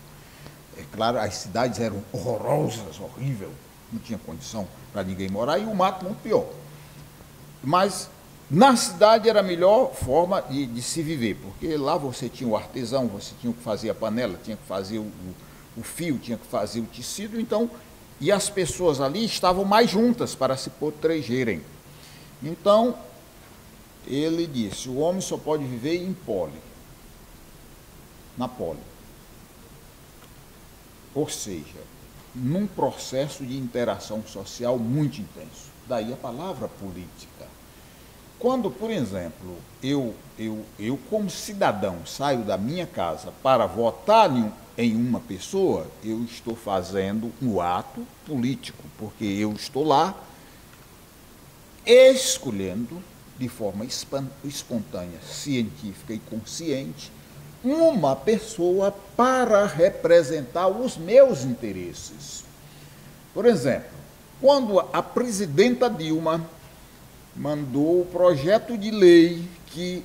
É claro, as cidades eram horrorosas, horrível, não tinha condição para ninguém morar, e o mato muito pior. Mas na cidade era a melhor forma de se viver, porque lá você tinha o artesão, você tinha que fazer a panela, tinha que fazer o fio, tinha que fazer o tecido, então, e as pessoas ali estavam mais juntas para se protegerem. Então, ele disse, o homem só pode viver em pole, na pole. Ou seja, num processo de interação social muito intenso. Daí a palavra política. Quando, por exemplo, eu como cidadão saio da minha casa para votar em uma pessoa, eu estou fazendo um ato político, porque eu estou lá escolhendo de forma espontânea, científica e consciente uma pessoa para representar os meus interesses. Por exemplo, quando a presidenta Dilma mandou o projeto de lei que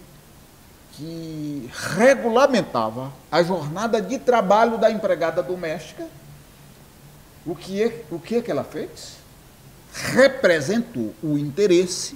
regulamentava a jornada de trabalho da empregada doméstica, o que ela fez? Representou o interesse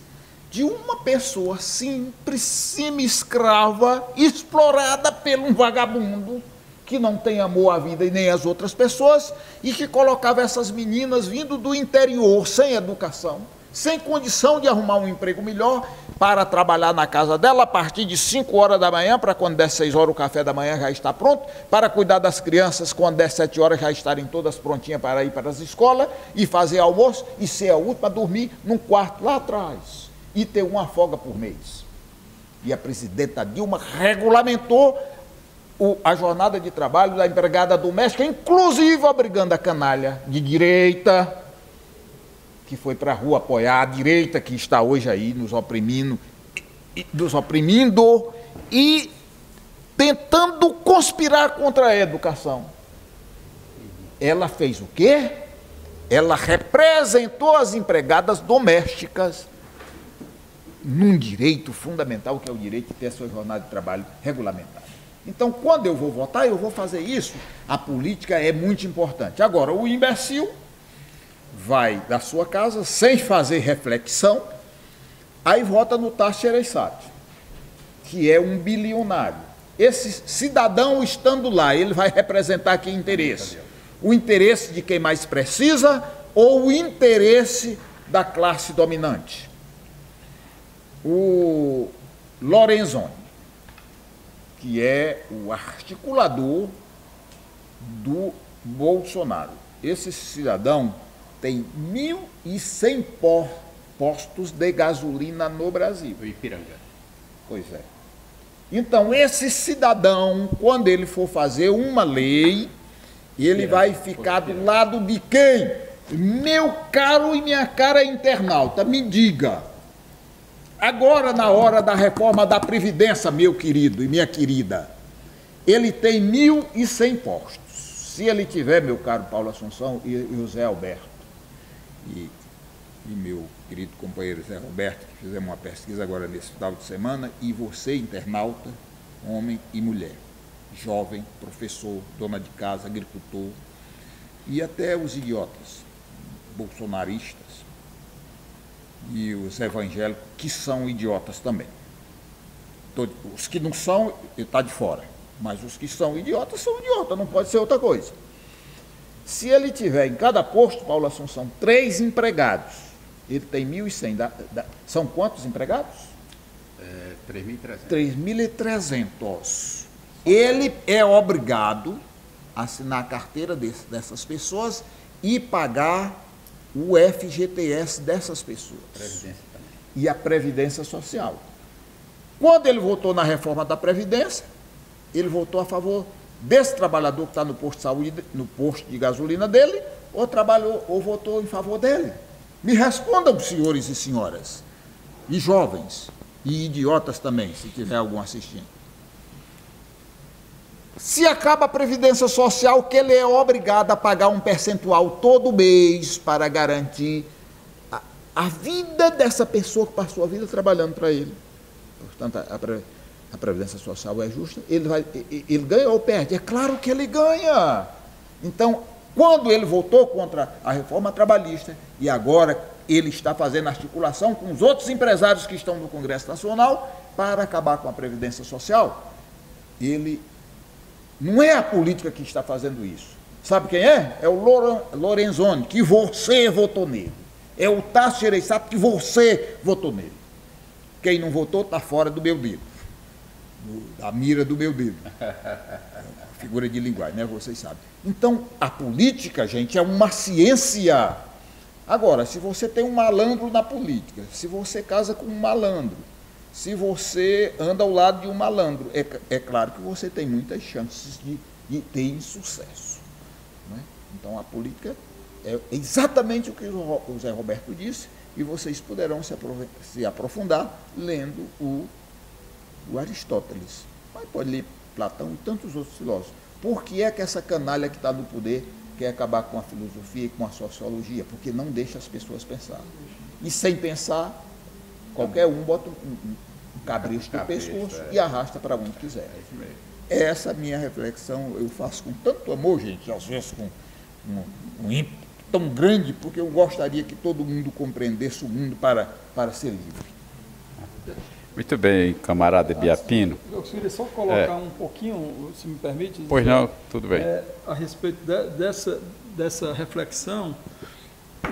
de uma pessoa simples, semi-escrava, explorada por um vagabundo que não tem amor à vida e nem às outras pessoas, e que colocava essas meninas vindo do interior, sem educação, sem condição de arrumar um emprego melhor, para trabalhar na casa dela a partir de 5 horas da manhã, para quando der 6 horas o café da manhã já está pronto, para cuidar das crianças quando der 7 horas já estarem todas prontinhas para ir para as escolas, e fazer almoço, e ser a última a dormir num quarto lá atrás, e ter uma folga por mês. E a presidenta Dilma regulamentou a jornada de trabalho da empregada doméstica, inclusive obrigando a canalha de direita, que foi para a rua apoiar a direita, que está hoje aí nos oprimindo e tentando conspirar contra a educação. Ela fez o quê? Ela representou as empregadas domésticas num direito fundamental, que é o direito de ter a sua jornada de trabalho regulamentada. Então, quando eu vou votar, eu vou fazer isso. A política é muito importante. Agora, o imbecil vai da sua casa sem fazer reflexão, aí vota no Tasso Gereissati, que é um bilionário. Esse cidadão estando lá, ele vai representar que interesse? O interesse de quem mais precisa ou o interesse da classe dominante? O Lorenzoni, que é o articulador do Bolsonaro. Esse cidadão tem 1.100 postos de gasolina no Brasil. O Ipiranga. Pois é. Então, esse cidadão, quando ele for fazer uma lei, ele vai ficar do lado de quem? Meu caro e minha cara internauta, me diga. Agora, na hora da reforma da Previdência, meu querido e minha querida, ele tem 1.100 postos. Se ele tiver, meu caro Paulo Assunção e José Alberto, e meu querido companheiro Zé Roberto, que fizemos uma pesquisa agora nesse final de semana, e você, internauta, homem e mulher, jovem, professor, dona de casa, agricultor, e até os idiotas, bolsonaristas, e os evangélicos, que são idiotas também. Os que não são, ele está de fora. Mas os que são idiotas, não pode ser outra coisa. Se ele tiver em cada posto, Paulo Assunção, 3 empregados, ele tem 1.100. São quantos empregados? 3.300. 3.300. Ele é obrigado a assinar a carteira dessas pessoas e pagar o FGTS dessas pessoas. Previdência também. E a Previdência Social. Quando ele votou na reforma da Previdência, ele votou a favor desse trabalhador que está no posto de saúde, no posto de gasolina dele, ou votou em favor dele? Me respondam, senhores e senhoras, e jovens, e idiotas também, se tiver algum assistindo. Se acaba a Previdência Social, que ele é obrigado a pagar um percentual todo mês para garantir a vida dessa pessoa que passou a vida trabalhando para ele. Portanto, a Previdência Social é justa, ele ganha ou perde? É claro que ele ganha. Então, quando ele votou contra a reforma trabalhista, e agora ele está fazendo articulação com os outros empresários que estão no Congresso Nacional para acabar com a Previdência Social, não é a política que está fazendo isso. Sabe quem é? É o Lorenzoni, que você votou nele. É o Tasso Gereissati, que você votou nele. Quem não votou está fora do meu dedo. Da mira do meu dedo. Figura de linguagem, né? Vocês sabem. Então, a política, gente, é uma ciência. Agora, se você tem um malandro na política, se você casa com um malandro, se você anda ao lado de um malandro, é claro que você tem muitas chances de ter sucesso. Né? Então, a política é exatamente o que o Zé Roberto disse, e vocês poderão se aprofundar lendo o Aristóteles. Mas pode ler Platão e tantos outros filósofos. Por que é que essa canalha que está no poder quer acabar com a filosofia e com a sociologia? Porque não deixa as pessoas pensar. E sem pensar, qualquer um bota um cabresto no pescoço e arrasta para onde quiser. Essa minha reflexão eu faço com tanto amor, gente, às vezes com um ímpeto tão grande, porque eu gostaria que todo mundo compreendesse o mundo para ser livre. Muito bem, camarada Ibiapino. Eu queria só colocar um pouquinho, se me permite. Pois não, tudo bem. A respeito dessa reflexão,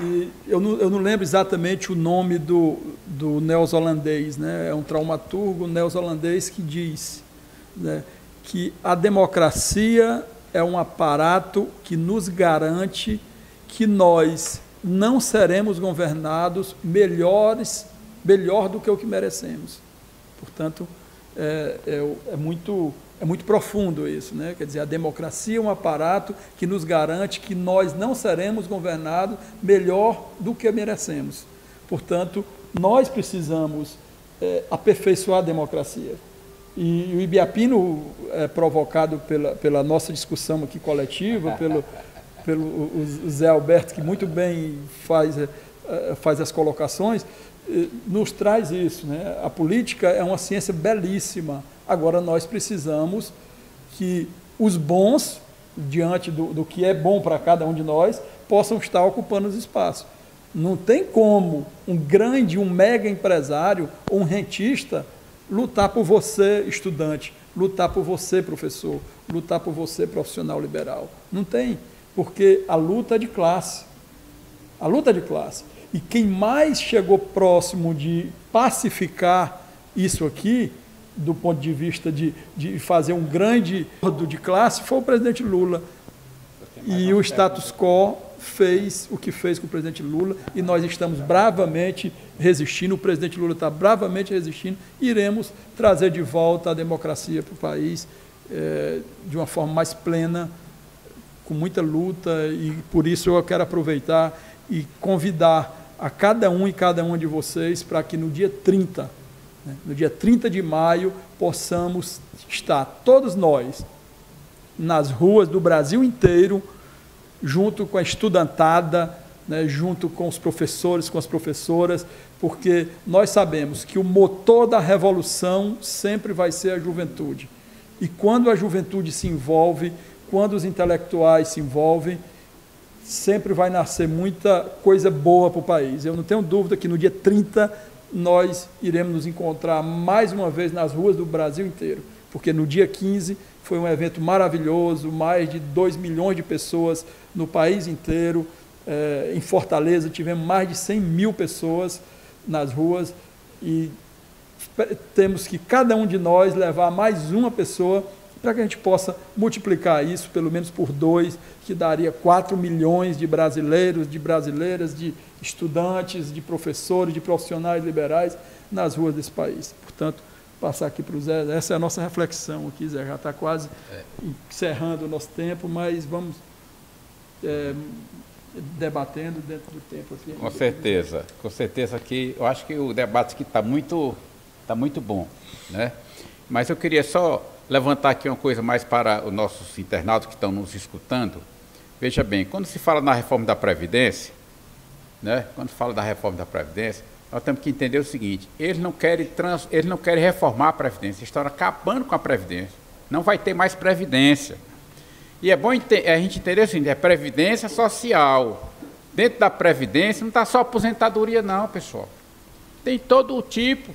e eu não lembro exatamente o nome do neozelandês, né? É um traumaturgo neozelandês que diz, né, que a democracia é um aparato que nos garante que nós não seremos governados melhor do que o que merecemos. Portanto, é muito profundo isso, né? Quer dizer, a democracia é um aparato que nos garante que nós não seremos governados melhor do que merecemos. Portanto, nós precisamos aperfeizoar a democracia. E o Ibiapino, provocado pela nossa discussão aqui coletiva, pelo Zé Alberto, que muito bem faz as colocações, nos traz isso, né? A política é uma ciência belíssima. Agora nós precisamos que os bons, diante do que é bom para cada um de nós, possam estar ocupando os espaços. Não tem como um mega empresário ou um rentista lutar por você, estudante, lutar por você, professor, lutar por você, profissional liberal. Não tem, porque a luta é de classe. A luta é de classe. E quem mais chegou próximo de pacificar isso aqui, do ponto de vista de fazer um grande acordo de classe, foi o presidente Lula. E o status quo fez o que fez com o presidente Lula, e nós estamos bravamente resistindo, o presidente Lula está bravamente resistindo, iremos trazer de volta a democracia para o país de uma forma mais plena, com muita luta, e por isso eu quero aproveitar e convidar a cada um e cada uma de vocês para que no dia 30, no dia 30 de maio, possamos estar todos nós nas ruas do Brasil inteiro, junto com a estudantada, né, junto com os professores, com as professoras, porque nós sabemos que o motor da revolução sempre vai ser a juventude. E quando a juventude se envolve, quando os intelectuais se envolvem, sempre vai nascer muita coisa boa para o país. Eu não tenho dúvida que no dia 30 nós iremos nos encontrar mais uma vez nas ruas do Brasil inteiro, porque no dia 15 foi um evento maravilhoso, mais de 2 milhões de pessoas no país inteiro. Em Fortaleza tivemos mais de 100 mil pessoas nas ruas e temos que cada um de nós levar mais uma pessoa para que a gente possa multiplicar isso pelo menos por 2, que daria 4 milhões de brasileiros, de brasileiras, de estudantes, de professores, de profissionais liberais nas ruas desse país. Portanto, passar aqui para o Zé, essa é a nossa reflexão aqui, Zé, já está quase encerrando o nosso tempo, mas vamos debatendo dentro do tempo aqui. Com certeza aqui, eu acho que o debate aqui está muito bom, né? Mas eu queria só levantar aqui uma coisa mais para os nossos internautas que estão nos escutando. Veja bem, quando se fala na reforma da Previdência, né? Quando fala da reforma da Previdência, nós temos que entender o seguinte: eles não querem reformar a Previdência, estão acabando com a Previdência. Não vai ter mais Previdência. E é bom a gente entender o seguinte: é Previdência Social. Dentro da Previdência não está só aposentadoria não, pessoal. Tem todo o tipo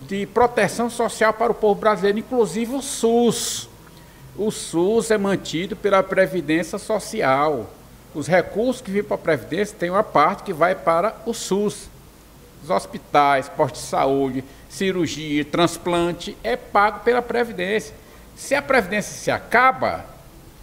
de proteção social para o povo brasileiro, inclusive o SUS. O SUS é mantido pela Previdência Social. Os recursos que vêm para a Previdência tem uma parte que vai para o SUS. Os hospitais, postos de saúde, cirurgia, transplante, é pago pela Previdência. Se a Previdência se acaba,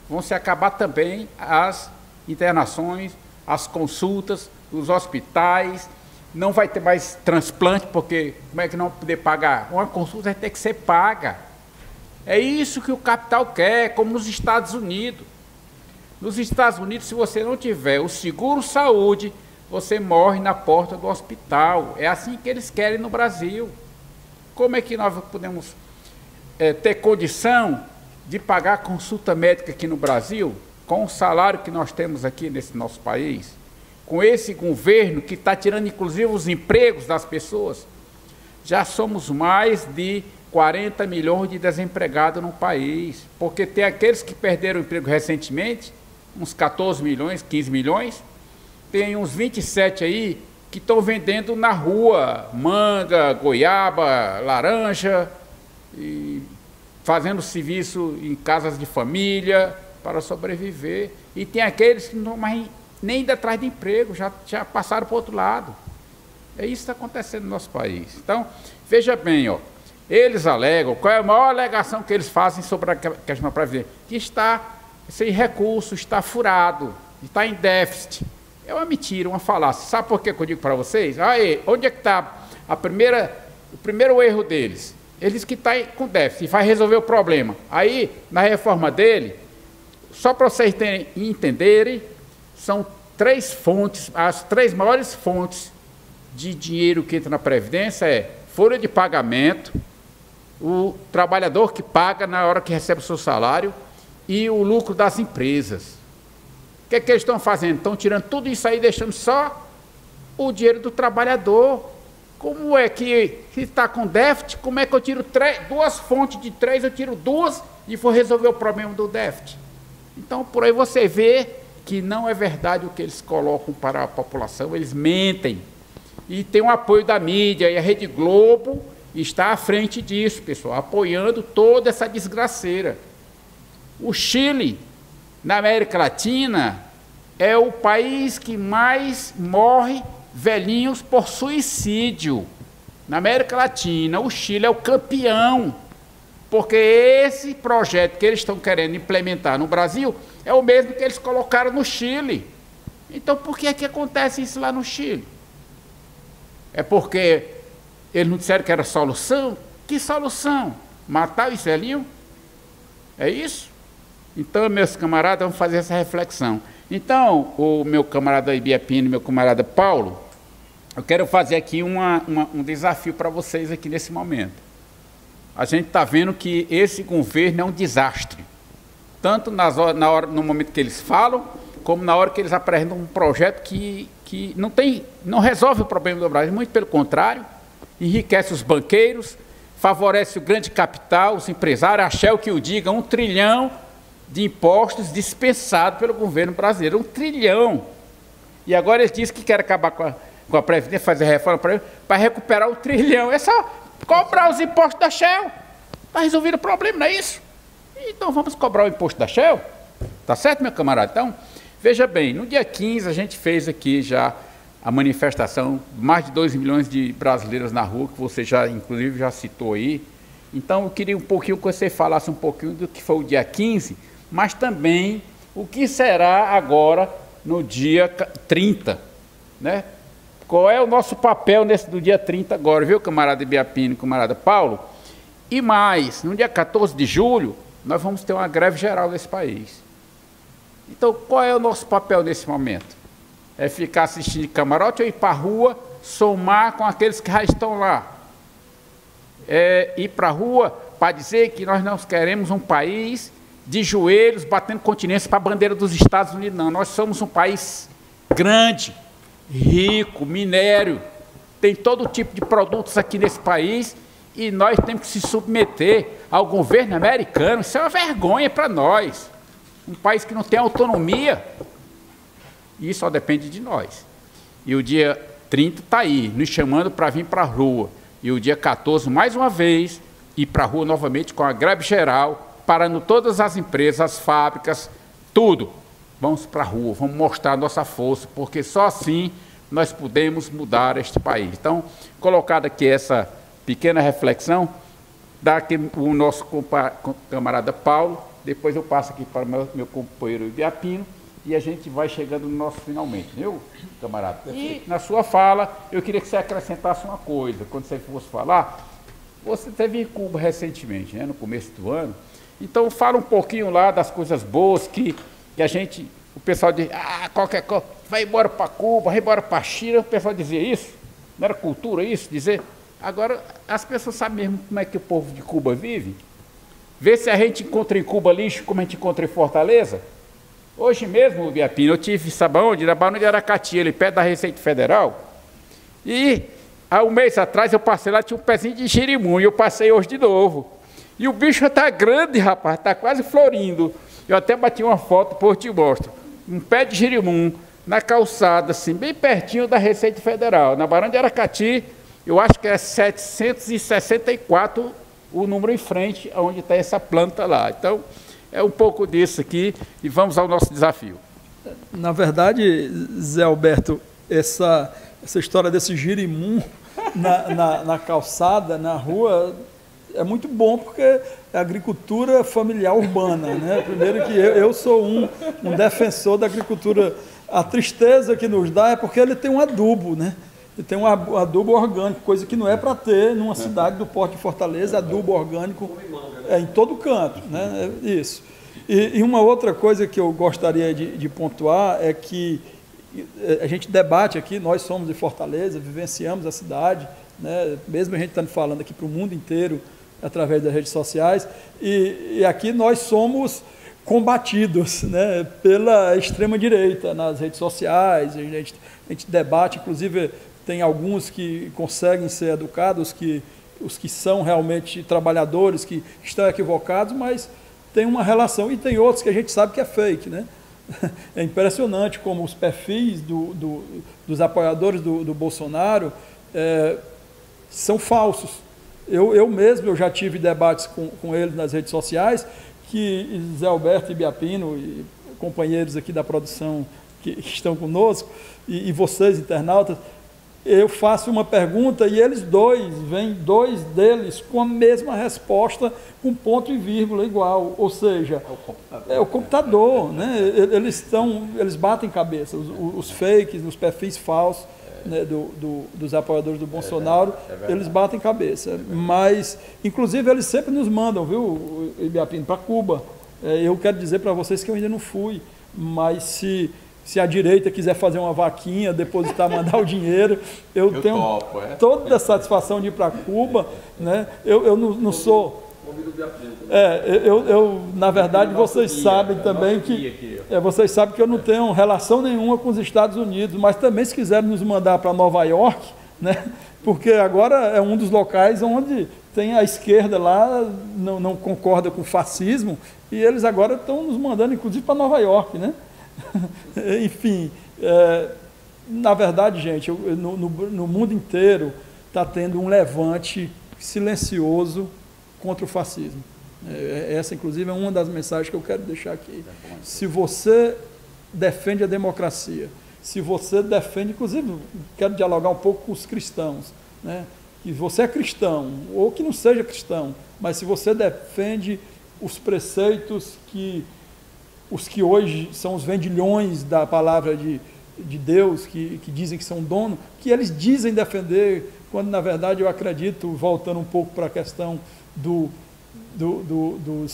vão se acabar também as internações, as consultas, os hospitais. Não vai ter mais transplante, porque como é que não vai poder pagar? Uma consulta vai ter que ser paga. É isso que o capital quer, como nos Estados Unidos. Nos Estados Unidos, se você não tiver o seguro-saúde, você morre na porta do hospital. É assim que eles querem no Brasil. Como é que nós podemos ter condição de pagar consulta médica aqui no Brasil, com o salário que nós temos aqui nesse nosso país? Com esse governo que está tirando inclusive os empregos das pessoas? Já somos mais de 40 milhões de desempregados no país, porque tem aqueles que perderam o emprego recentemente, uns 14 milhões, 15 milhões, tem uns 27 aí que estão vendendo na rua manga, goiaba, laranja, e fazendo serviço em casas de família para sobreviver. E tem aqueles que não mais nem indo atrás de emprego, já passaram para o outro lado. É isso que está acontecendo no nosso país. Então, veja bem, ó, eles alegam, qual é a maior alegação que eles fazem sobre a questão da Previdência? Que está sem recurso, está furado, está em déficit. É uma mentira, uma falácia. Sabe por que eu digo para vocês? Aí, onde é que está o primeiro erro deles? Eles que estão com déficit e vai resolver o problema. Aí, na reforma dele, só para vocês entenderem, são 3 fontes, as 3 maiores fontes de dinheiro que entra na Previdência é folha de pagamento, o trabalhador que paga na hora que recebe o seu salário e o lucro das empresas. O que é que eles estão fazendo? Estão tirando tudo isso aí, deixando só o dinheiro do trabalhador. Como é que, se está com déficit, como é que eu tiro 2 fontes de 3, eu tiro 2 e vou resolver o problema do déficit? Então, por aí você vê que não é verdade o que eles colocam para a população, eles mentem. E tem o apoio da mídia, e a Rede Globo está à frente disso, pessoal, apoiando toda essa desgraceira. O Chile, na América Latina, é o país que mais morre velhinhos por suicídio. Na América Latina, o Chile é o campeão, porque esse projeto que eles estão querendo implementar no Brasil é o mesmo que eles colocaram no Chile. Então, por que é que acontece isso lá no Chile? É porque eles não disseram que era solução? Que solução? Matar os velhinhos? É isso? Então, meus camaradas, vamos fazer essa reflexão. Então, o meu camarada Ibiapino e meu camarada Paulo, eu quero fazer aqui um desafio para vocês aqui nesse momento. A gente está vendo que esse governo é um desastre, tanto no momento que eles falam, como na hora que eles apresentam um projeto que não resolve o problema do Brasil, muito pelo contrário, enriquece os banqueiros, favorece o grande capital, os empresários, a Shell que o diga, 1 trilhão de impostos dispensados pelo governo brasileiro, 1 trilhão. E agora eles dizem que querem acabar com a Previdência, fazer reforma para recuperar o trilhão. É só cobrar os impostos da Shell. Está resolvido o problema, não é isso? Então vamos cobrar o imposto da Shell? Tá certo, meu camarada? Então, veja bem, no dia 15 a gente fez aqui já a manifestação, mais de 2 milhões de brasileiros na rua, que você já, inclusive, já citou aí. Então, eu queria um pouquinho que você falasse um pouquinho do que foi o dia 15, mas também o que será agora no dia 30, né? Qual é o nosso papel no dia 30 agora, viu, camarada Ibiapino, camarada Paulo? E mais, no dia 14 de julho, nós vamos ter uma greve geral nesse país. Então, qual é o nosso papel nesse momento? É ficar assistindo de camarote ou ir para a rua, somar com aqueles que já estão lá? É ir para a rua para dizer que nós não queremos um país de joelhos batendo continência para a bandeira dos Estados Unidos, não. Nós somos um país grande, rico, minério, tem todo tipo de produtos aqui nesse país e nós temos que se submeter ao governo americano. Isso é uma vergonha para nós. Um país que não tem autonomia, e só depende de nós. E o dia 30 está aí, nos chamando para vir para a rua. E o dia 14, mais uma vez, ir para a rua novamente com a greve geral, parando todas as empresas, as fábricas, tudo. Vamos para a rua, vamos mostrar a nossa força, porque só assim nós podemos mudar este país. Então, colocada aqui essa pequena reflexão, dá aqui o nosso camarada Paulo, depois eu passo aqui para o meu companheiro Ibiapino, e a gente vai chegando no nosso finalmente, viu, camarada? E na sua fala, eu queria que você acrescentasse uma coisa, quando você fosse falar, você esteve em Cuba recentemente, né, no começo do ano, então fala um pouquinho lá das coisas boas que a gente, o pessoal diz, qualquer coisa, vai embora para Cuba, vai embora para a China, o pessoal dizia isso, não era cultura isso, dizer, agora as pessoas sabem mesmo como é que o povo de Cuba vive, vê se a gente encontra em Cuba lixo como a gente encontra em Fortaleza. Hoje mesmo, Ibiapino, eu tive, sabe onde? Na Barão de Aracati, ali perto da Receita Federal. E há um mês atrás eu passei lá, tinha um pezinho de jerimum, e eu passei hoje de novo. E o bicho está grande, rapaz, está quase florindo. Eu até bati uma foto, depois eu te mostro. Um pé de jerimum na calçada, assim, bem pertinho da Receita Federal. Na Barão de Aracati, eu acho que é 764 o número em frente, onde está essa planta lá. Então, é um pouco disso aqui e vamos ao nosso desafio. Na verdade, Zé Alberto, essa história desse girimum na calçada, na rua, é muito bom porque é agricultura familiar urbana, né? Primeiro que eu sou um defensor da agricultura. A tristeza que nos dá é porque ele tem um adubo, né? Ele tem um adubo orgânico, coisa que não é para ter numa cidade do porte de Fortaleza, adubo orgânico em todo canto, né? Isso. E uma outra coisa que eu gostaria de pontuar é que a gente debate aqui, nós somos de Fortaleza, vivenciamos a cidade, né? Mesmo a gente estando falando aqui para o mundo inteiro, através das redes sociais, e aqui nós somos combatidos, né, pela extrema-direita nas redes sociais, a gente debate, inclusive tem alguns que conseguem ser educados, os que são realmente trabalhadores, que estão equivocados, mas tem uma relação, e tem outros que a gente sabe que é fake, né? É impressionante como os perfis dos apoiadores do Bolsonaro são falsos. Eu mesmo já tive debates com eles nas redes sociais, que Zé Alberto Ibiapino e companheiros aqui da produção que estão conosco, e vocês, internautas, eu faço uma pergunta e vêm dois deles com a mesma resposta, com ponto e vírgula igual, ou seja, é o computador, né? Eles batem cabeça, os fakes, os perfis falsos, né, dos apoiadores do Bolsonaro, eles batem cabeça, mas inclusive eles sempre nos mandam, viu, Ibiapino, para Cuba. Eu quero dizer para vocês que eu ainda não fui, mas se a direita quiser fazer uma vaquinha, depositar, mandar o dinheiro, eu tenho toda a satisfação de ir para Cuba, né? Eu não sou... na verdade, vocês sabem também vocês sabem que eu não tenho relação nenhuma com os Estados Unidos, mas também se quiserem nos mandar para Nova York, né? Porque agora é um dos locais onde tem a esquerda lá, não concorda com o fascismo, e eles agora estão nos mandando, inclusive, para Nova York, né? Enfim, na verdade, gente, no mundo inteiro está tendo um levante silencioso contra o fascismo. Essa, inclusive, é uma das mensagens que eu quero deixar aqui. Se você defende a democracia, se você defende, inclusive, quero dialogar um pouco com os cristãos, né? Que você é cristão, ou que não seja cristão, mas se você defende os preceitos os que hoje são os vendilhões da palavra de Deus, que dizem que são dono, que eles dizem defender, quando na verdade eu acredito, voltando um pouco para a questão dos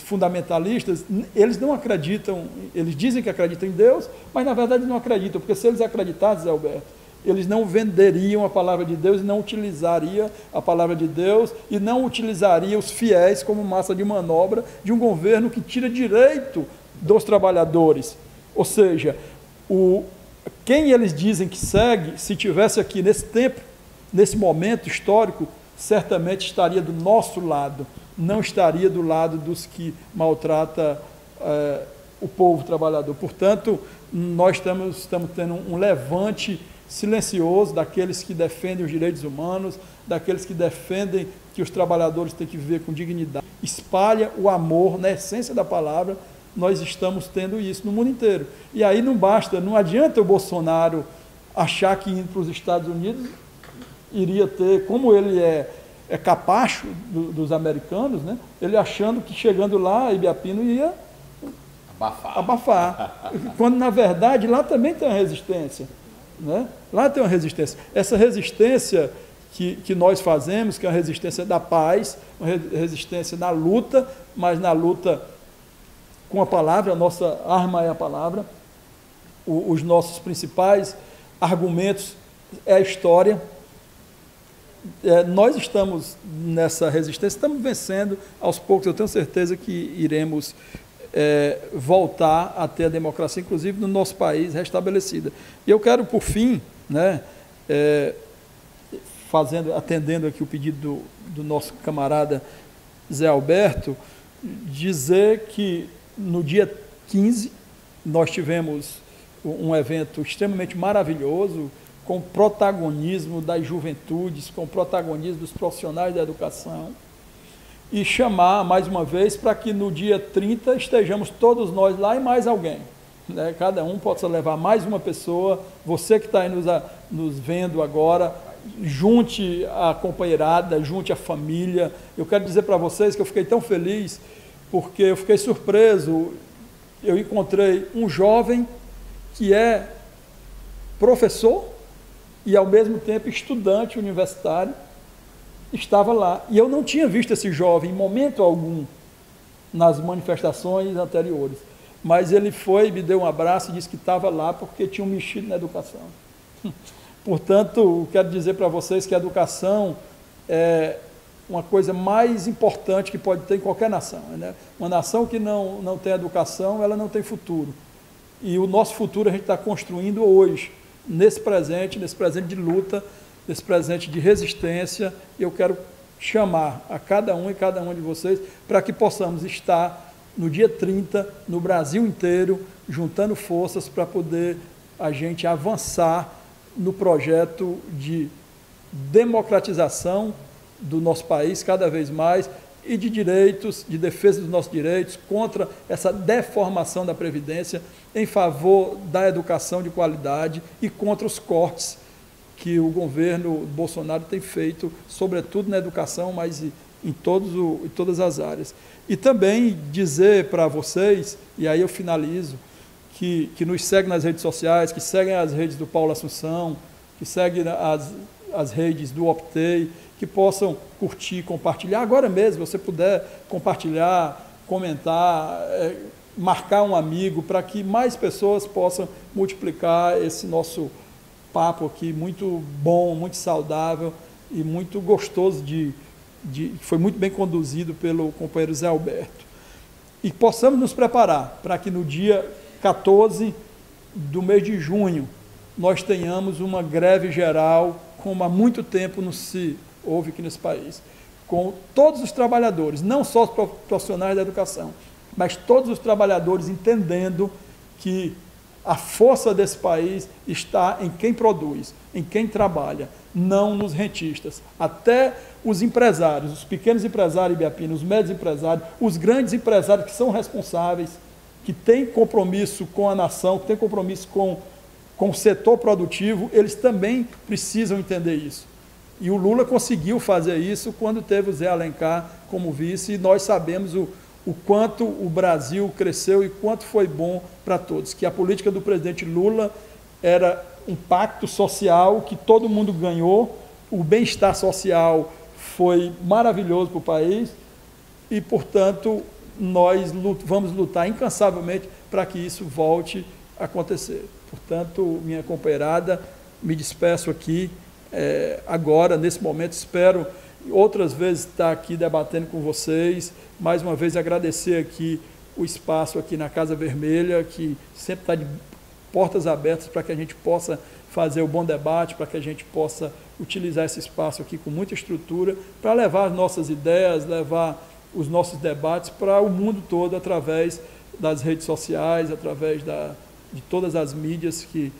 fundamentalistas, eles não acreditam, eles dizem que acreditam em Deus, mas na verdade não acreditam, porque se eles acreditassem, Zé Alberto, eles não venderiam a palavra de Deus, não utilizariam a palavra de Deus e não utilizariam os fiéis como massa de manobra de um governo que tira direito dos trabalhadores. Ou seja, quem eles dizem que segue, se tivesse aqui nesse tempo, nesse momento histórico, certamente estaria do nosso lado, não estaria do lado dos que maltratam o povo trabalhador. Portanto, nós estamos tendo um levante silencioso daqueles que defendem os direitos humanos, daqueles que defendem que os trabalhadores têm que viver com dignidade. Espalha o amor na essência da palavra. Nós estamos tendo isso no mundo inteiro. E aí não basta, não adianta o Bolsonaro achar que indo para os Estados Unidos iria ter, como ele é capacho dos americanos, né? Ele achando que chegando lá, Ibiapino ia abafar. Quando na verdade lá também tem uma resistência. Né? Lá tem uma resistência. Essa resistência que nós fazemos, que é uma resistência da paz, uma resistência na luta, mas na luta com a palavra, a nossa arma é a palavra, os nossos principais argumentos é a história. Nós estamos nessa resistência, estamos vencendo aos poucos, eu tenho certeza que iremos voltar a ter a democracia, inclusive no nosso país, restabelecida. E eu quero, por fim, né, atendendo aqui o pedido do nosso camarada Zé Alberto, dizer que no dia 15 nós tivemos um evento extremamente maravilhoso, com protagonismo das juventudes, com protagonismo dos profissionais da educação, e chamar mais uma vez para que no dia 30 estejamos todos nós lá e mais alguém, né? Cada um possa levar mais uma pessoa. Você que está aí nos vendo agora, junte a companheirada, junte a família. Eu quero dizer para vocês que eu fiquei tão feliz, porque eu fiquei surpreso. Eu encontrei um jovem que é professor e ao mesmo tempo estudante universitário, estava lá. E eu não tinha visto esse jovem em momento algum nas manifestações anteriores. Mas ele foi, me deu um abraço e disse que estava lá porque tinham mexido na educação. Portanto, quero dizer para vocês que a educação é uma coisa mais importante que pode ter em qualquer nação, né? Uma nação que não tem educação, ela não tem futuro. E o nosso futuro a gente está construindo hoje, nesse presente de luta, nesse presente de resistência. Eu quero chamar a cada um e cada uma de vocês para que possamos estar no dia 30, no Brasil inteiro, juntando forças para poder a gente avançar no projeto de democratização do nosso país cada vez mais e de direitos, de defesa dos nossos direitos, contra essa deformação da Previdência, em favor da educação de qualidade e contra os cortes que o governo Bolsonaro tem feito, sobretudo na educação, mas em todas as áreas. E também dizer para vocês, e aí eu finalizo, que nos seguem nas redes sociais, que seguem as redes do Paulo Assunção, que seguem as redes do Optei, que possam curtir, compartilhar. Agora mesmo, se você puder compartilhar, comentar, marcar um amigo, para que mais pessoas possam multiplicar esse nosso papo aqui, muito bom, muito saudável e muito gostoso, foi muito bem conduzido pelo companheiro Zé Alberto. E possamos nos preparar para que no dia 14 do mês de junho nós tenhamos uma greve geral, como há muito tempo não se houve aqui nesse país, com todos os trabalhadores, não só os profissionais da educação, mas todos os trabalhadores entendendo que A força desse país está em quem produz, em quem trabalha, não nos rentistas. Até os empresários, os pequenos empresários ibiapinos, os médios empresários, os grandes empresários que são responsáveis, que têm compromisso com a nação, que têm compromisso com o setor produtivo, eles também precisam entender isso. E o Lula conseguiu fazer isso quando teve o Zé Alencar como vice, e nós sabemos o quanto o Brasil cresceu e quanto foi bom para todos, que a política do presidente Lula era um pacto social que todo mundo ganhou, o bem-estar social foi maravilhoso para o país e, portanto, nós vamos lutar incansavelmente para que isso volte a acontecer. Portanto, minha companheirada, me despeço aqui agora, nesse momento, espero outras vezes estar aqui debatendo com vocês, mais uma vez agradecer aqui o espaço aqui na Casa Vermelha, que sempre está de portas abertas para que a gente possa fazer o bom debate, para que a gente possa utilizar esse espaço aqui com muita estrutura, para levar as nossas ideias, levar os nossos debates para o mundo todo, através das redes sociais, através de todas as mídias que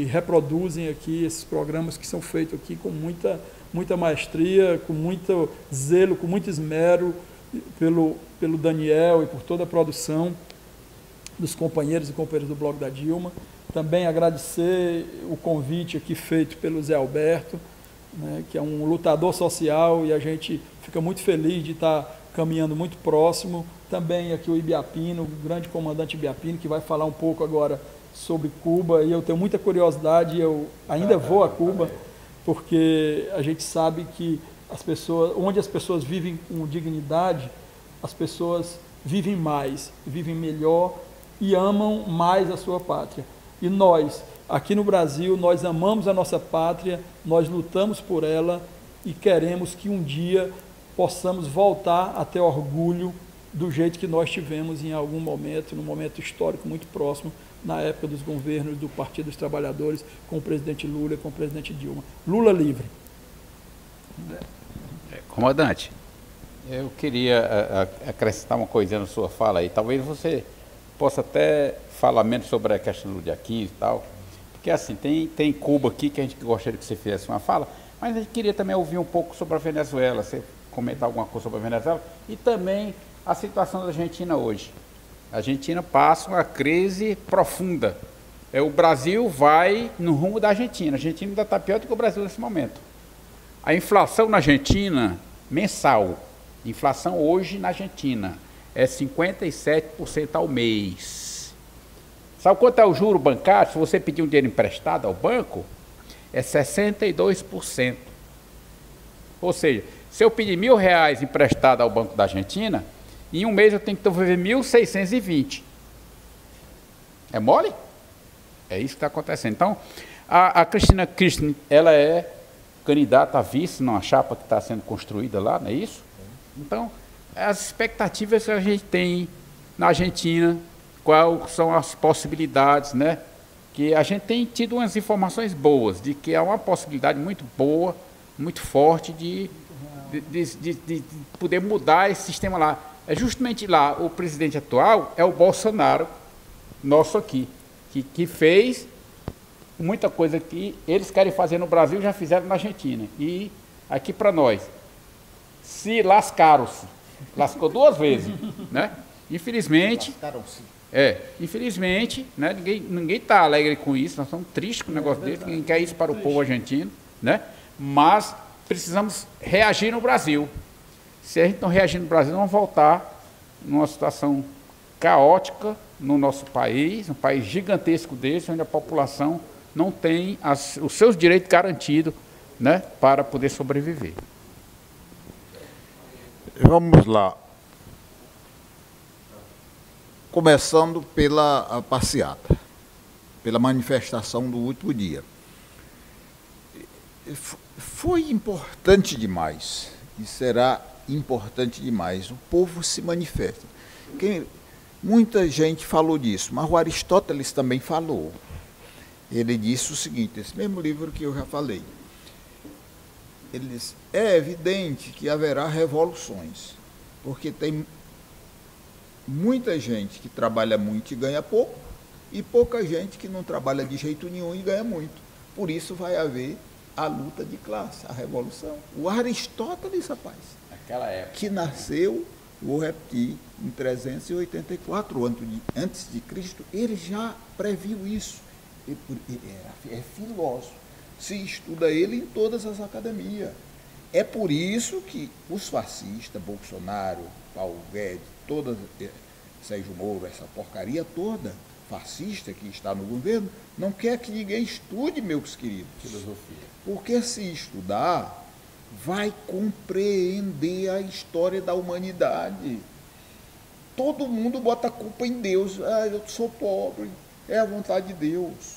reproduzem aqui esses programas que são feitos aqui com muita maestria, com muito zelo, com muito esmero pelo Daniel e por toda a produção dos companheiros e companheiras do Blog da Dilma. Também agradecer o convite aqui feito pelo Zé Alberto, né, que é um lutador social, e a gente fica muito feliz de estar caminhando muito próximo. Também aqui o Ibiapino, o grande comandante Ibiapino, que vai falar um pouco agora sobre Cuba, e eu tenho muita curiosidade, eu ainda vou a Cuba, porque a gente sabe que onde as pessoas vivem com dignidade, as pessoas vivem mais, vivem melhor e amam mais a sua pátria. E nós, aqui no Brasil, nós amamos a nossa pátria, nós lutamos por ela e queremos que um dia possamos voltar a ter orgulho do jeito que nós tivemos em algum momento, num momento histórico muito próximo, na época dos governos do Partido dos Trabalhadores, com o presidente Lula e com o presidente Dilma. Lula livre. Comandante, eu queria acrescentar uma coisinha na sua fala aí. Talvez você possa até falar menos sobre a questão do dia 15 e tal, porque assim, tem Cuba aqui que a gente gostaria que você fizesse uma fala, mas a gente queria também ouvir um pouco sobre a Venezuela, você comentar alguma coisa sobre a Venezuela, e também a situação da Argentina hoje. A Argentina passa uma crise profunda. O Brasil vai no rumo da Argentina. A Argentina ainda está pior do que o Brasil nesse momento. A inflação na Argentina, mensal, inflação hoje na Argentina, é 57% ao mês. Sabe quanto é o juro bancário? Se você pedir um dinheiro emprestado ao banco, é 62%. Ou seja, se eu pedir R$1.000 emprestado ao Banco da Argentina, em um mês eu tenho que devolver 1.620. É mole? É isso que está acontecendo. Então, a Cristina Kirchner, ela é candidata a vice numa chapa que está sendo construída lá, não é isso? Então, as expectativas que a gente tem na Argentina, quais são as possibilidades, né? Que a gente tem tido umas informações boas, de que há uma possibilidade muito boa, muito forte de poder mudar esse sistema lá. É justamente lá, o presidente atual é o Bolsonaro, nosso aqui, que fez muita coisa que eles querem fazer no Brasil, já fizeram na Argentina. E aqui para nós, se lascaram-se, lascou duas vezes, né? Infelizmente, infelizmente, né? Ninguém está alegre com isso, nós estamos tristes com o negócio dele, ninguém quer isso para o povo argentino, né? Mas precisamos reagir no Brasil. Se a gente não reagir no Brasil, vamos voltar numa situação caótica no nosso país, um país gigantesco desse, onde a população não tem os seus direitos garantidos, né, para poder sobreviver. Vamos lá. Começando pela passeata, pela manifestação do último dia. Foi importante demais e será importante demais. O povo se manifesta. Muita gente falou disso, mas o Aristóteles também falou. Ele disse o seguinte, esse mesmo livro que eu já falei. Ele disse, é evidente que haverá revoluções, porque tem muita gente que trabalha muito e ganha pouco, e pouca gente que não trabalha de jeito nenhum e ganha muito. Por isso vai haver a luta de classe, a revolução. O Aristóteles, rapaz, Naquela época. que nasceu, vou repetir, em 384 antes de Cristo, ele já previu isso. É filósofo. Se estuda ele em todas as academias. É por isso que os fascistas, Bolsonaro, Paulo Guedes, Sérgio Moro, essa porcaria toda, fascista que está no governo, não quer que ninguém estude, meus queridos. Filosofia. Porque se estudar, vai compreender a história da humanidade. Todo mundo bota a culpa em Deus. Ah, eu sou pobre, é a vontade de Deus.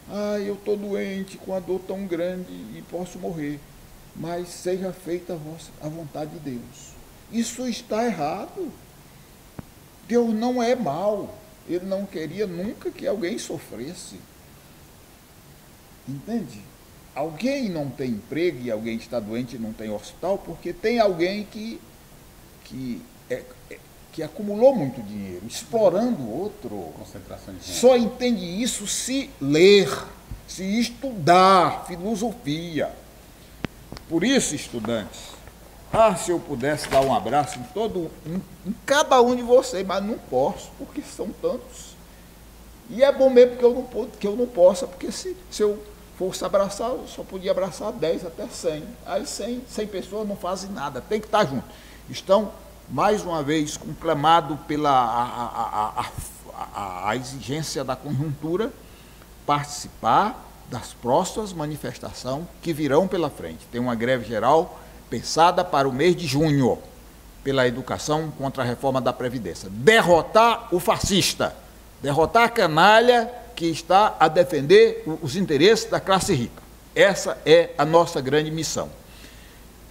Ah, eu estou doente, com a dor tão grande e posso morrer. Mas seja feita a vontade de Deus. Isso está errado. Deus não é mau. Ele não queria nunca que alguém sofresse. Entende? Alguém não tem emprego e alguém está doente e não tem hospital porque tem alguém que acumulou muito dinheiro, explorando o outro. Concentração de gente. Só entende isso se ler, se estudar filosofia. Por isso, estudantes, se eu pudesse dar um abraço em cada um de vocês, mas não posso, porque são tantos. E é bom mesmo que eu não possa, porque se eu fosse abraçar, eu só podia abraçar 10 até 100. Aí 100 pessoas não fazem nada, tem que estar junto. Estão, mais uma vez, conclamado pela a exigência da conjuntura, participar das próximas manifestações que virão pela frente. Tem uma greve geral pensada para o mês de junho, pela educação contra a reforma da Previdência. Derrotar o fascista, derrotar a canalha que está a defender os interesses da classe rica. Essa é a nossa grande missão.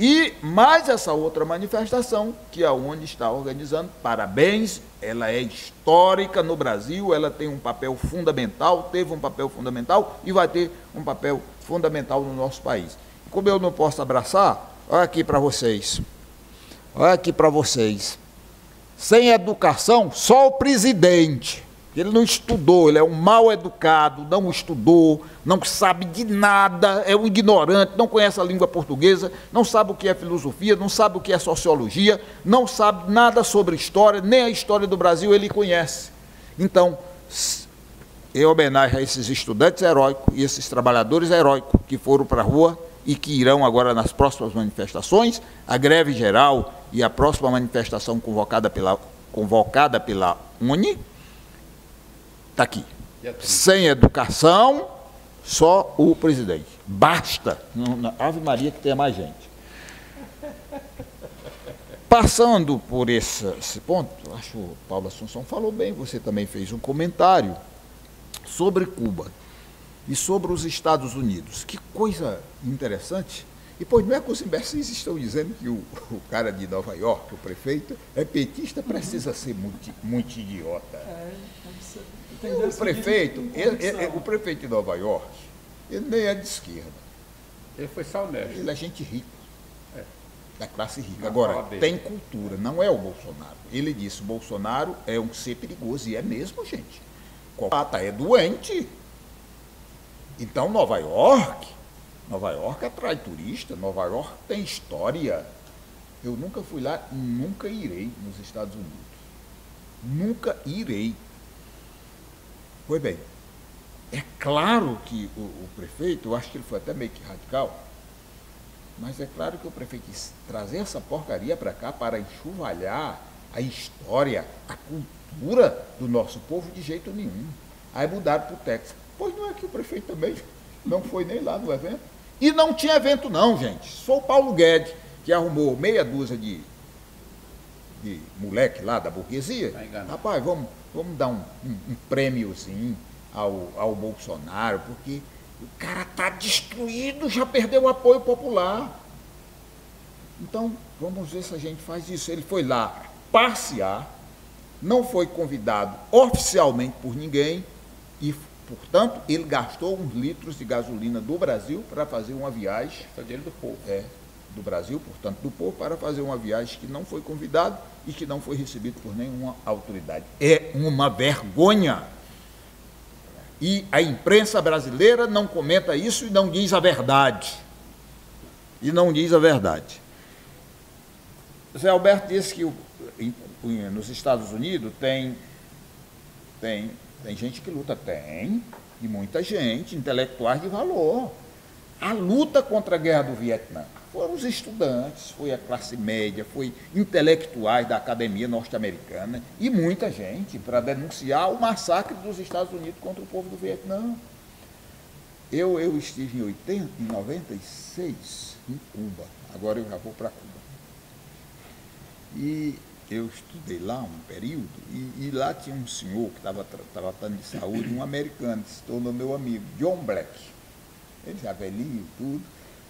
E mais essa outra manifestação, que a UNE está organizando, parabéns, ela é histórica no Brasil, ela tem um papel fundamental, teve um papel fundamental e vai ter um papel fundamental no nosso país. Como eu não posso abraçar, olha aqui para vocês. Olha aqui para vocês. Sem educação, só o presidente. Ele não estudou, ele é um mal educado, não estudou, não sabe de nada, é um ignorante, não conhece a língua portuguesa, não sabe o que é filosofia, não sabe o que é sociologia, não sabe nada sobre história, nem a história do Brasil ele conhece. Então, em homenagem a esses estudantes heróicos e esses trabalhadores heróicos que foram para a rua e que irão agora nas próximas manifestações, a greve geral e a próxima manifestação convocada pela UNE, está aqui. Sem educação, só o presidente. Basta. Ave Maria que tenha mais gente. Passando por esse ponto, acho que o Paulo Assunção falou bem, você também fez um comentário sobre Cuba e sobre os Estados Unidos. Que coisa interessante. E, pois, não é que os imbecis estão dizendo que o cara de Nova York, o prefeito, é petista, precisa ser muito idiota. O prefeito de Nova York, ele nem é de esquerda. Ele foi só honesto. Ele é gente rica, da classe rica. Agora, tem cultura, não é o Bolsonaro. Ele disse, o Bolsonaro é um ser perigoso, e é mesmo, gente. É doente. Então, Nova York atrai turista, Nova York tem história. Eu nunca fui lá e nunca irei nos Estados Unidos. Nunca irei. Pois bem, é claro que o prefeito, eu acho que ele foi até meio que radical, mas é claro que o prefeito quis trazer essa porcaria para cá para enxovalhar a história, a cultura do nosso povo de jeito nenhum. Aí mudaram para o Texas. Pois não é que o prefeito também não foi nem lá no evento? E não tinha evento não, gente. Só o Paulo Guedes, que arrumou meia dúzia de moleque lá da burguesia. Rapaz, vamos dar um prêmiozinho ao Bolsonaro, porque o cara está destruído, já perdeu o apoio popular. Então, vamos ver se a gente faz isso. Ele foi lá passear, não foi convidado oficialmente por ninguém e, portanto, ele gastou uns litros de gasolina do Brasil para fazer uma viagem. Foi dele do povo. Do Brasil, portanto, do povo, para fazer uma viagem que não foi convidado e que não foi recebido por nenhuma autoridade. É uma vergonha. E a imprensa brasileira não comenta isso e não diz a verdade. E não diz a verdade. Zé Alberto disse que nos Estados Unidos tem gente que luta. Tem, e muita gente, intelectuais de valor. A luta contra a guerra do Vietnã foram os estudantes, foi a classe média, foi intelectuais da academia norte-americana e muita gente para denunciar o massacre dos Estados Unidos contra o povo do Vietnã. Eu estive em 96 em Cuba, agora eu já vou para Cuba. E eu estudei lá um período e lá tinha um senhor que estava tratando de saúde, um americano, que se tornou meu amigo, John Black. Ele já velhinho e tudo,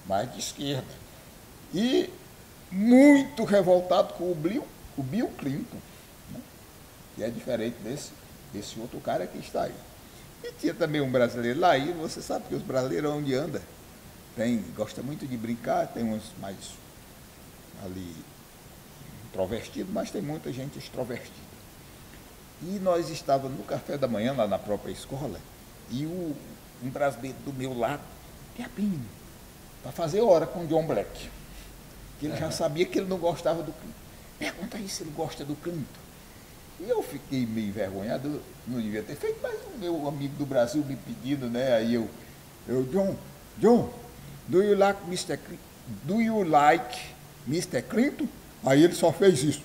mas de esquerda. E muito revoltado com o Bill Clinton, né? Que é diferente desse outro cara que está aí. E tinha também um brasileiro lá, e você sabe que os brasileiros onde anda, gosta muito de brincar, tem uns mais ali introvertidos, mas tem muita gente extrovertida. E nós estávamos no café da manhã, lá na própria escola, e um brasileiro do meu lado, Piapinho, para fazer hora com o John Black. Que ele já sabia que ele não gostava do Clinton. Pergunta aí se ele gosta do Clinton. E eu fiquei meio envergonhado, não devia ter feito, mas o meu amigo do Brasil me pedindo, né? Aí eu John, do you like Mr. Clinton? Aí ele só fez isso.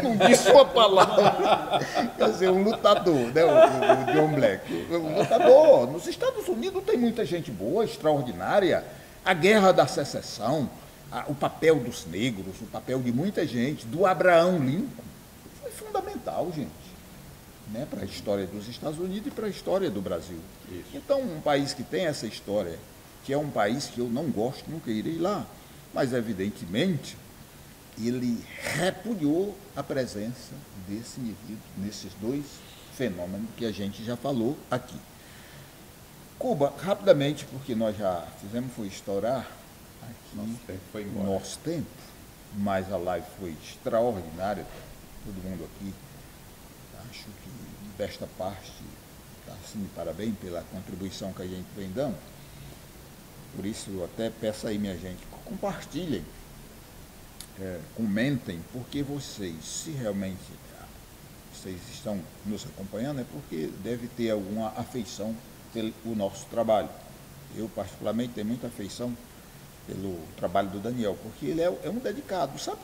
Não disse uma palavra. Quer dizer, um lutador, né? O John Black. Um lutador. Nos Estados Unidos tem muita gente boa, extraordinária. A guerra da secessão, o papel dos negros, o papel de muita gente, do Abraham Lincoln, foi fundamental, gente, né? Para a história dos Estados Unidos e para a história do Brasil. Isso. Então, um país que tem essa história, que é um país que eu não gosto, nunca irei lá, mas, evidentemente, ele repudiou a presença desse indivíduo, nesses dois fenômenos que a gente já falou aqui. Cuba, rapidamente, porque nós já fizemos, foi estourar aqui o nosso tempo, mas a live foi extraordinária, todo mundo aqui, acho que desta parte, está assim, de parabéns pela contribuição que a gente vem dando. Por isso, eu até peço aí, minha gente, compartilhem, comentem, porque vocês, se realmente vocês estão nos acompanhando, é porque deve ter alguma afeição pelo nosso trabalho. Eu, particularmente, tenho muita afeição pelo trabalho do Daniel, porque ele é um dedicado, sabe?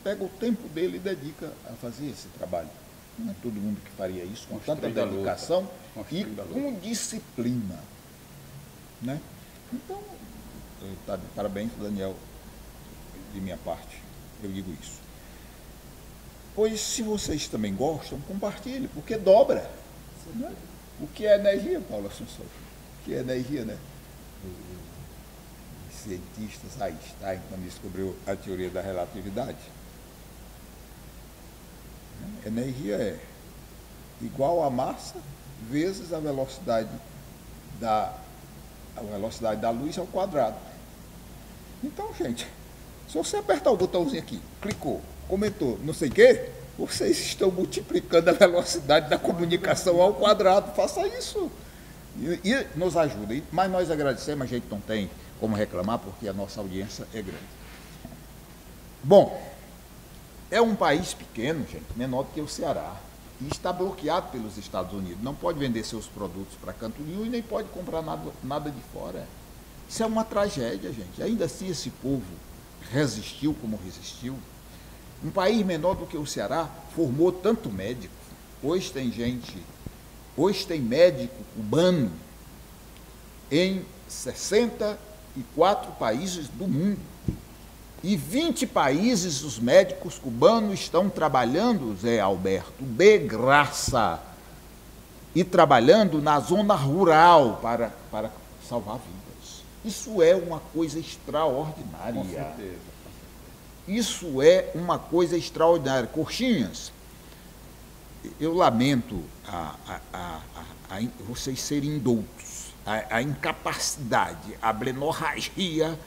Pega o tempo dele e dedica a fazer esse trabalho. Não é todo mundo que faria isso com tanta dedicação e com disciplina, né? Então, tá de parabéns, Daniel, de minha parte, eu digo isso. Pois, se vocês também gostam, compartilhem, porque dobra. Né? O que é energia, Paulo Assunção? O que é energia, né? Os cientistas, Einstein, quando descobriu a teoria da relatividade, energia é igual a massa vezes a velocidade da luz ao quadrado. Então, gente, se você apertar o botãozinho aqui, clicou, comentou, não sei o quê, vocês estão multiplicando a velocidade da comunicação ao quadrado. Faça isso. E nos ajuda. Mas nós agradecemos, a gente não tem como reclamar, porque a nossa audiência é grande. Bom, é um país pequeno, gente, menor do que o Ceará, e está bloqueado pelos Estados Unidos. Não pode vender seus produtos para canto nenhum e nem pode comprar nada de fora. Isso é uma tragédia, gente. Ainda assim, esse povo resistiu como resistiu. Um país menor do que o Ceará formou tanto médico. Hoje tem médico cubano em 64 países do mundo. E 20 países os médicos cubanos estão trabalhando, Zé Alberto, de graça. E trabalhando na zona rural para salvar vidas. Isso é uma coisa extraordinária. Com certeza. Isso é uma coisa extraordinária. Coxinhas, eu lamento vocês serem indoutos, a incapacidade, a blenorragia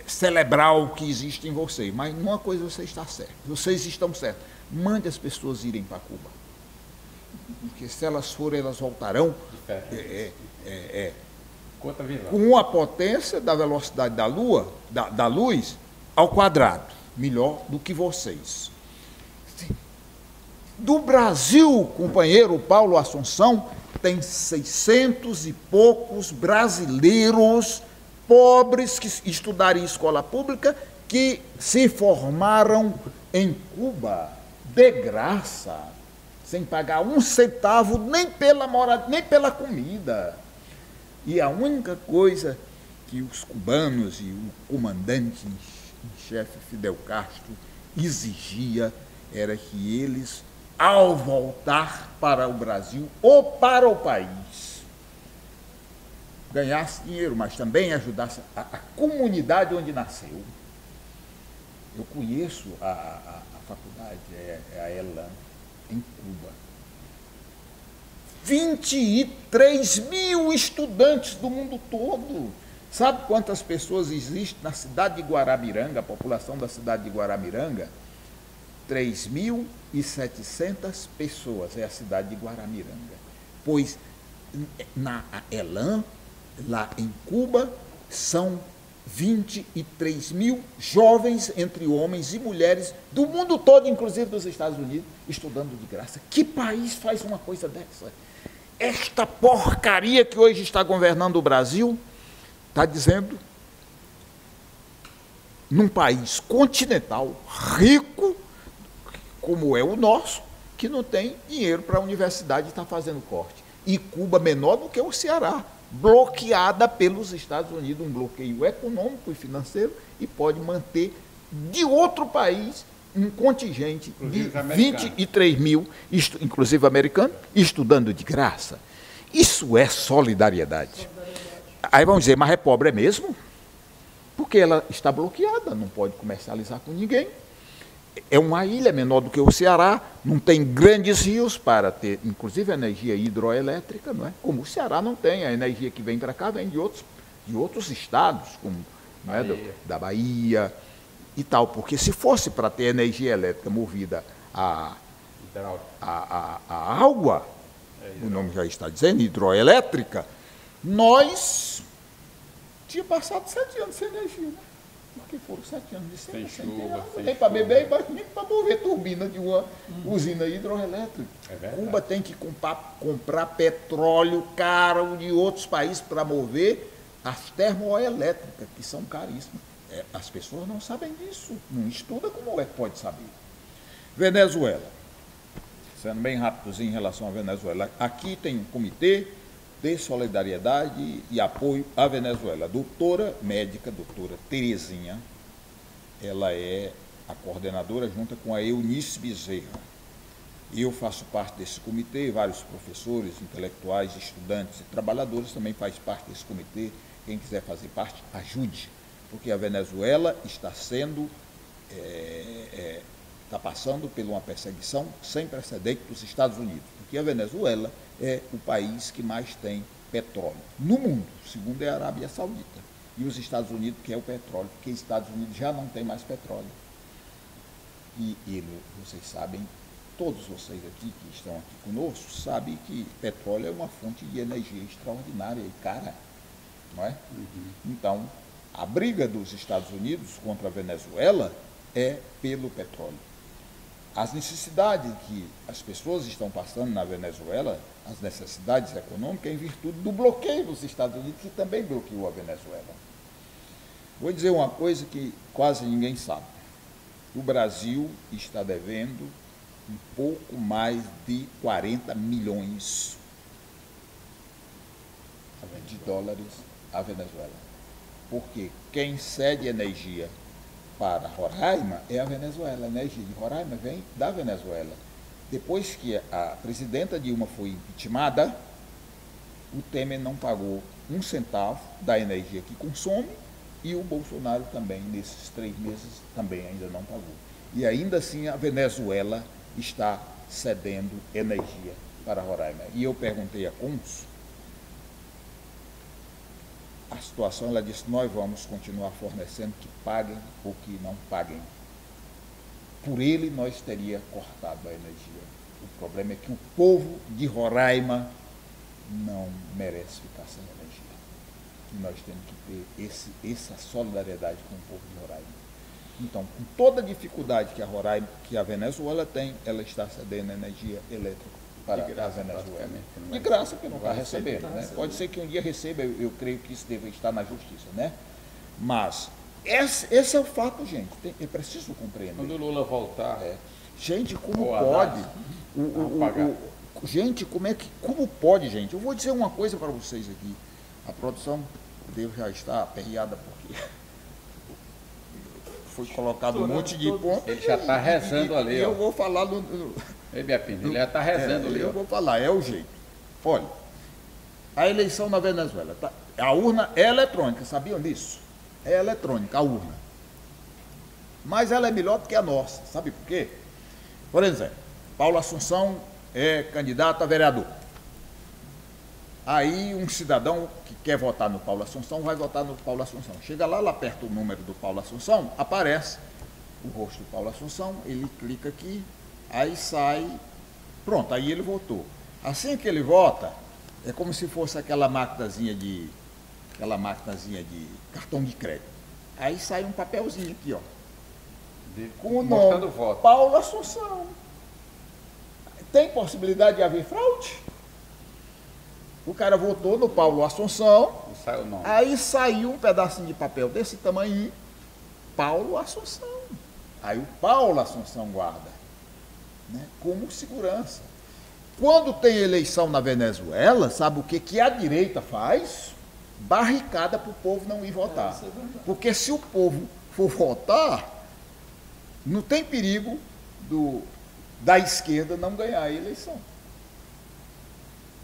cerebral que existe em vocês. Mas numa coisa você está certo, vocês estão certos. Mande as pessoas irem para Cuba. porque se elas forem, elas voltarão com a potência da velocidade da luz ao quadrado, melhor do que vocês. Do Brasil, companheiro Paulo Assunção, tem 600 e poucos brasileiros pobres que estudaram em escola pública, que se formaram em Cuba de graça, sem pagar um centavo nem pela moradia, nem pela comida. E a única coisa que os cubanos e o comandante em chefe Fidel Castro exigia era que eles, ao voltar para o Brasil ou para o país, ganhasse dinheiro, mas também ajudasse a comunidade onde nasceu. Eu conheço a faculdade, a ELAN, em Cuba. 23 mil estudantes do mundo todo. Sabe quantas pessoas existem na cidade de Guaramiranga, a população da cidade de Guaramiranga? 3.700 pessoas é a cidade de Guaramiranga. Pois na ELAN, lá em Cuba, são 23 mil jovens, entre homens e mulheres, do mundo todo, inclusive dos Estados Unidos, estudando de graça. Que país faz uma coisa dessa? Esta porcaria que hoje está governando o Brasil está dizendo, num país continental, rico, como é o nosso, que não tem dinheiro para a universidade e está fazendo corte. E Cuba menor do que o Ceará, bloqueada pelos Estados Unidos, um bloqueio econômico e financeiro, e pode manter de outro país um contingente de 23 mil, inclusive americano, estudando de graça. Isso é solidariedade. Aí vamos dizer, mas é pobre mesmo? Porque ela está bloqueada, não pode comercializar com ninguém. É uma ilha menor do que o Ceará, não tem grandes rios para ter, inclusive, energia hidroelétrica, não é? Como o Ceará não tem, a energia que vem para cá vem de outros estados, como não é? Da Bahia e tal, porque se fosse para ter energia elétrica movida a água, o nome já está dizendo, hidroelétrica, nós tínhamos passado 7 anos sem energia, né? Porque foram 7 anos de sem chuva, nem para beber, nem para mover turbina de uma usina hidroelétrica. Cuba tem que comprar petróleo caro de outros países para mover as termoelétricas, que são caríssimas. As pessoas não sabem disso, não estudam como pode saber. Venezuela, sendo bem rápidozinho em relação à Venezuela, aqui tem um comitê de solidariedade e apoio à Venezuela. A doutora médica, doutora Terezinha, ela é a coordenadora junto com a Eunice Bezerra. Eu faço parte desse comitê, vários professores, intelectuais, estudantes e trabalhadores também fazem parte desse comitê. Quem quiser fazer parte, ajude, porque a Venezuela está passando por uma perseguição sem precedente dos Estados Unidos, porque a Venezuela é o país que mais tem petróleo no mundo, segundo é a Arábia Saudita, e os Estados Unidos que é o petróleo, porque os Estados Unidos já não tem mais petróleo. E vocês sabem, todos vocês aqui que estão aqui conosco, sabem que petróleo é uma fonte de energia extraordinária e cara, não é? Então, a briga dos Estados Unidos contra a Venezuela é pelo petróleo. As necessidades que as pessoas estão passando na Venezuela, as necessidades econômicas, em virtude do bloqueio dos Estados Unidos, que também bloqueou a Venezuela. Vou dizer uma coisa que quase ninguém sabe. O Brasil está devendo um pouco mais de 40 milhões de dólares à Venezuela. Porque quem cede energia para Roraima é a Venezuela. A energia de Roraima vem da Venezuela. Depois que a presidenta Dilma foi impeachmentada, o Temer não pagou um centavo da energia que consome e o Bolsonaro também, nesses 3 meses, também ainda não pagou. E ainda assim a Venezuela está cedendo energia para Roraima. E eu perguntei a cônsul, a situação, ela disse, nós vamos continuar fornecendo, que paguem ou que não paguem. Por ele, nós teríamos cortado a energia. O problema é que o povo de Roraima não merece ficar sem energia. E nós temos que ter essa solidariedade com o povo de Roraima. Então, com toda a dificuldade que a Venezuela tem, ela está cedendo energia elétrica para a Venezuela. De graça, porque não está recebendo. Né? Pode ser que um dia receba, eu creio que isso deve estar na justiça. Né? Mas esse é o fato, gente. É preciso compreender. Quando o Lula voltar... Gente, como pode? Gente, como pode, gente? Eu vou dizer uma coisa para vocês aqui. A produção deve já estar aperreada porque foi colocado um monte de pontos. Ele já está rezando ali. Eu vou falar Ei, Biapino, ele já está rezando ali. Eu vou falar, é o jeito. Olha, a eleição na Venezuela, a urna é eletrônica, sabiam disso? É eletrônica, a urna. Mas ela é melhor do que a nossa, sabe por quê? Por exemplo, Paulo Assunção é candidato a vereador. Aí um cidadão que quer votar no Paulo Assunção vai votar no Paulo Assunção. Chega lá, lá perto do número do Paulo Assunção, aparece o rosto do Paulo Assunção, ele clica aqui, aí sai, pronto, aí ele votou. Assim que ele vota, é como se fosse aquela maquinazinha de cartão de crédito. Aí sai um papelzinho aqui, ó, com o nome voto. Paulo Assunção. Tem possibilidade de haver fraude? O cara votou no Paulo Assunção, sai o nome. Aí saiu um pedacinho de papel desse tamanho, Paulo Assunção. Aí o Paulo Assunção guarda, né, como segurança. Quando tem eleição na Venezuela, sabe o que a direita faz? Barricada para o povo não ir votar. Porque se o povo for votar, não tem perigo da esquerda não ganhar a eleição.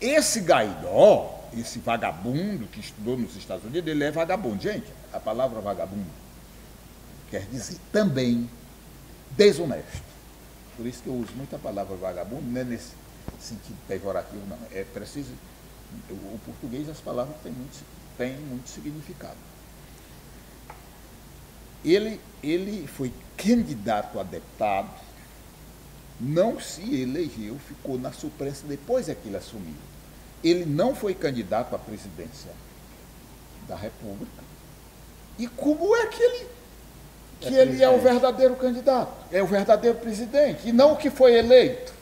Esse Guaidó, esse vagabundo que estudou nos Estados Unidos, ele é vagabundo. Gente, a palavra vagabundo quer dizer também desonesto. Por isso que eu uso muito a palavra vagabundo, não é nesse sentido pejorativo, não. É preciso. O português, as palavras têm muito significado. Ele foi candidato a deputado, não se elegeu, ficou na Suprema depois é que ele assumiu. Ele não foi candidato à presidência da República. E como é que ele é o verdadeiro candidato? É o verdadeiro presidente, e não o que foi eleito.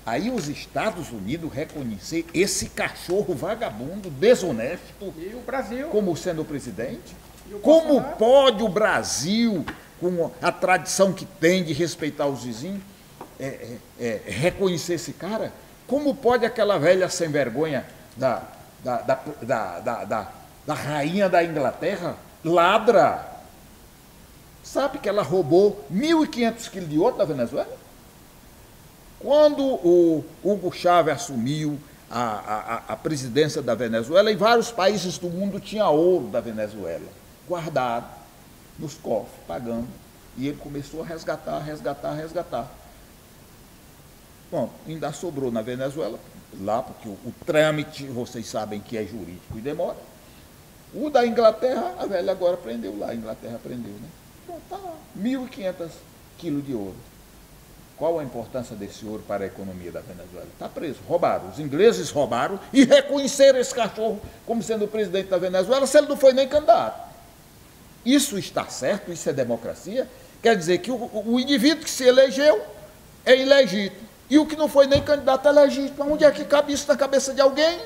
Aí os Estados Unidos reconhecer esse cachorro vagabundo, desonesto, e o Brasil como sendo o presidente? Como pode o Brasil, com a tradição que tem de respeitar os vizinhos, reconhecer esse cara? Como pode aquela velha sem vergonha da rainha da Inglaterra, ladra, sabe que ela roubou 1.500 quilos de ouro da Venezuela? Quando o Hugo Chávez assumiu a presidência da Venezuela, em vários países do mundo tinha ouro da Venezuela, guardado nos cofres, pagando. E ele começou a resgatar. Bom, ainda sobrou na Venezuela, lá, porque o trâmite, vocês sabem que é jurídico e demora. O da Inglaterra, a velha agora prendeu lá, a Inglaterra prendeu, né? Então tá lá, 1.500 quilos de ouro. Qual a importância desse ouro para a economia da Venezuela? Está preso, roubaram. Os ingleses roubaram e reconheceram esse cachorro como sendo o presidente da Venezuela, se ele não foi nem candidato. Isso está certo? Isso é democracia? Quer dizer que o indivíduo que se elegeu é ilegítimo. E o que não foi nem candidato é legítimo. Onde é que cabe isso na cabeça de alguém?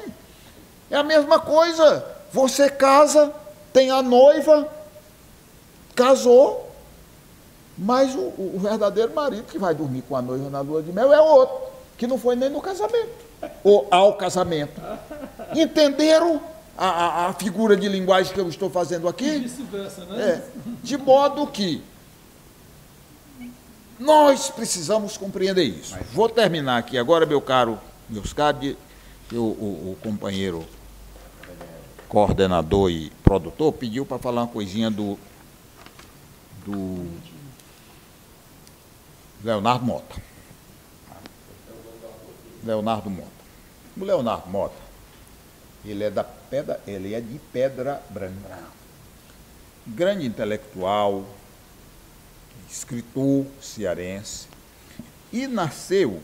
É a mesma coisa. Você casa, tem a noiva, casou, mas o verdadeiro marido que vai dormir com a noiva na lua de mel é outro, que não foi nem no casamento, ou ao casamento. Entenderam a figura de linguagem que eu estou fazendo aqui? E vice-versa, né? De modo que nós precisamos compreender isso. Vou terminar aqui agora, meus caros, o companheiro coordenador e produtor pediu para falar uma coisinha do Leonardo Mota. Leonardo Mota. O Leonardo Mota, ele é de Pedra Branca. Grande intelectual, escritor cearense. e nasceu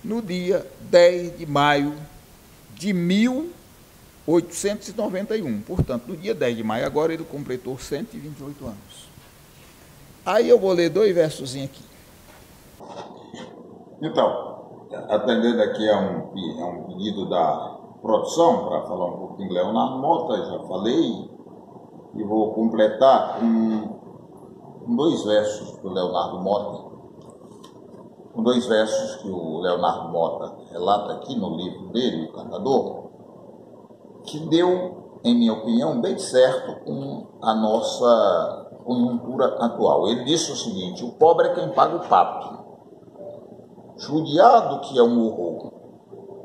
no dia 10 de maio de 1891. Portanto, no dia 10 de maio, agora ele completou 128 anos. Aí eu vou ler 2 versozinhos aqui. Então, atendendo aqui a um pedido da produção, para falar um pouquinho de Leonardo Mota, já falei, e vou completar com 2 versos do Leonardo Mota, com 2 versos que o Leonardo Mota relata aqui no livro dele, O Cantador, que deu, em minha opinião, bem certo com a nossa conjuntura atual. Ele disse o seguinte: o pobre é quem paga o pato. Judiado que é um horror,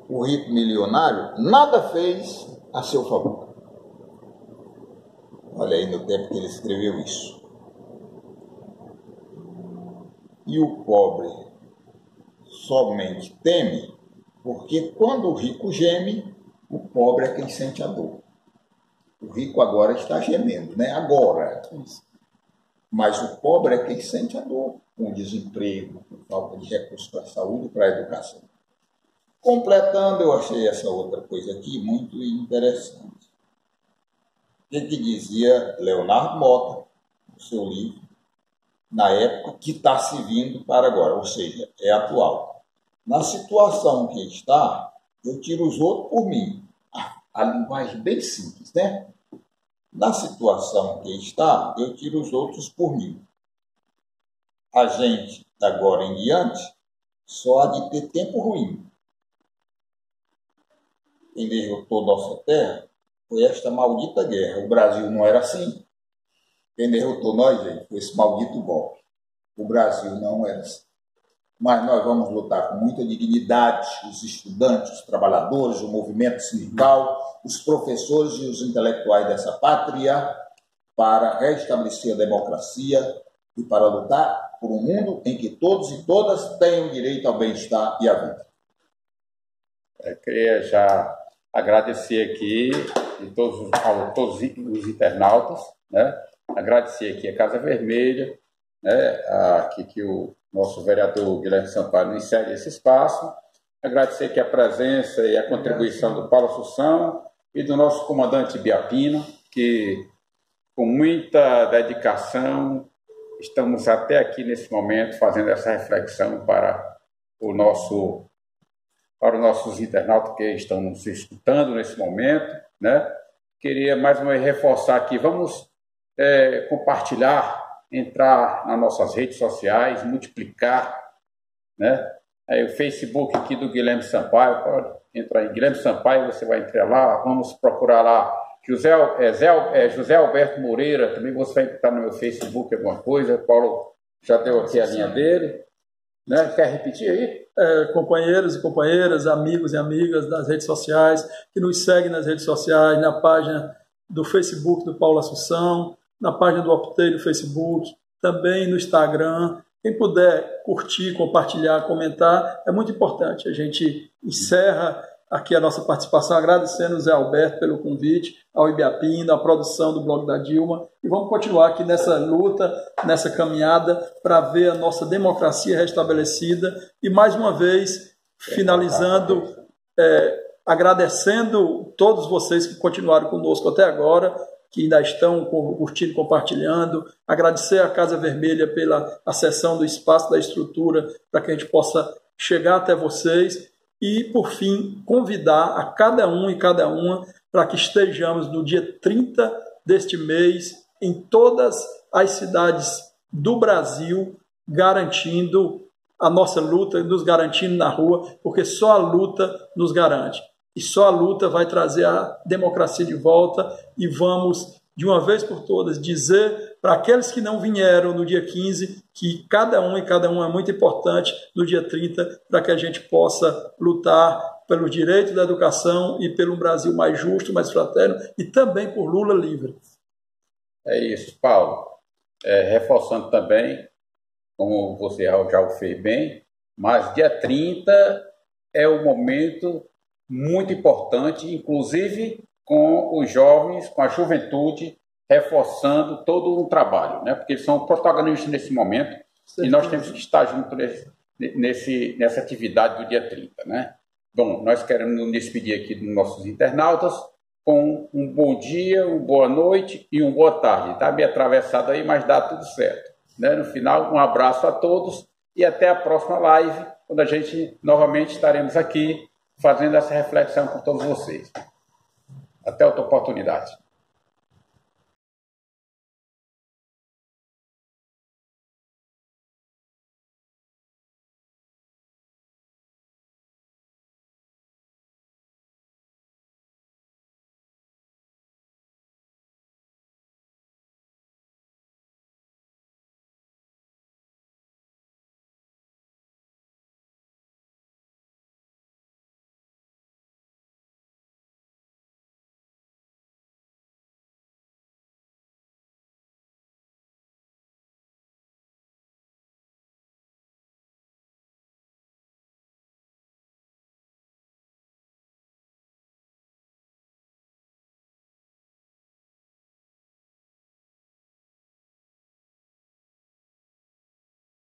o rico milionário nada fez a seu favor. Olha aí no tempo que ele escreveu isso. E o pobre somente teme, porque quando o rico geme, o pobre é quem sente a dor. O rico agora está gemendo, né? Agora. Mas o pobre é quem sente a dor, com desemprego, com falta de recursos para a saúde e para a educação. Completando, eu achei essa outra coisa aqui muito interessante. O que dizia Leonardo Mota, no seu livro, na época, que está se vindo para agora, ou seja, é atual. Na situação que está, eu tiro os outros por mim. A linguagem bem simples, né? Na situação que está, eu tiro os outros por mim. A gente, agora em diante, só há de ter tempo ruim. Quem derrotou nossa terra foi esta maldita guerra. O Brasil não era assim. Quem derrotou nós, gente, foi esse maldito golpe. O Brasil não era assim. Mas nós vamos lutar com muita dignidade, os estudantes, os trabalhadores, o movimento sindical, os professores e os intelectuais dessa pátria, para restabelecer a democracia e para lutar por um mundo em que todos e todas tenham direito ao bem-estar e à vida. Eu queria já agradecer aqui a todos os internautas, né? Agradecer aqui a Casa Vermelha, né? Aqui que o nosso vereador Guilherme Sampaio nos cede esse espaço. Agradecer aqui a presença e a contribuição do Paulo Assunção e do nosso comandante Ibiapina, que com muita dedicação estamos até aqui nesse momento fazendo essa reflexão para os nossos internautas que estão nos escutando nesse momento, né? Queria mais uma vez reforçar aqui, vamos compartilhar, entrar nas nossas redes sociais, multiplicar, né? Aí o Facebook aqui do Guilherme Sampaio, pode entrar em Guilherme Sampaio, você vai entrar lá, vamos procurar lá José Alberto Moreira, também você vai entrar no meu Facebook alguma coisa, o Paulo já deu aqui a linha dele, né? Quer repetir aí? Companheiros e companheiras, amigos e amigas das redes sociais, que nos seguem nas redes sociais, na página do Facebook do Paulo Assunção, na página do Optei do Facebook, também no Instagram. Quem puder curtir, compartilhar, comentar, é muito importante. A gente encerra aqui a nossa participação, agradecendo ao Zé Alberto pelo convite, ao Ibiapina, à produção do blog da Dilma, e vamos continuar aqui nessa luta, nessa caminhada, para ver a nossa democracia restabelecida, e mais uma vez, finalizando, agradecendo todos vocês que continuaram conosco até agora, que ainda estão curtindo, compartilhando, agradecer à Casa Vermelha pela acessão do espaço, da estrutura, para que a gente possa chegar até vocês e, por fim, convidar a cada um e cada uma para que estejamos no dia 30 deste mês em todas as cidades do Brasil, garantindo a nossa luta, nos garantindo na rua, porque só a luta nos garante. E só a luta vai trazer a democracia de volta e vamos, de uma vez por todas, dizer para aqueles que não vieram no dia 15 que cada um e cada uma é muito importante no dia 30 para que a gente possa lutar pelo direito da educação e pelo Brasil mais justo, mais fraterno e também por Lula livre. É isso, Paulo. Reforçando também, como você já o fez bem, mas dia 30 é o momento muito importante, inclusive com os jovens, com a juventude, reforçando todo um trabalho, né? Porque eles são protagonistas nesse momento. E nós temos que estar juntos nessa atividade do dia 30, né? Bom, nós queremos nos despedir aqui dos nossos internautas com um bom dia, uma boa noite e uma boa tarde. Está meio atravessado aí, mas dá tudo certo, né? No final, um abraço a todos e até a próxima live, quando a gente novamente estaremos aqui fazendo essa reflexão com todos vocês. Até outra oportunidade.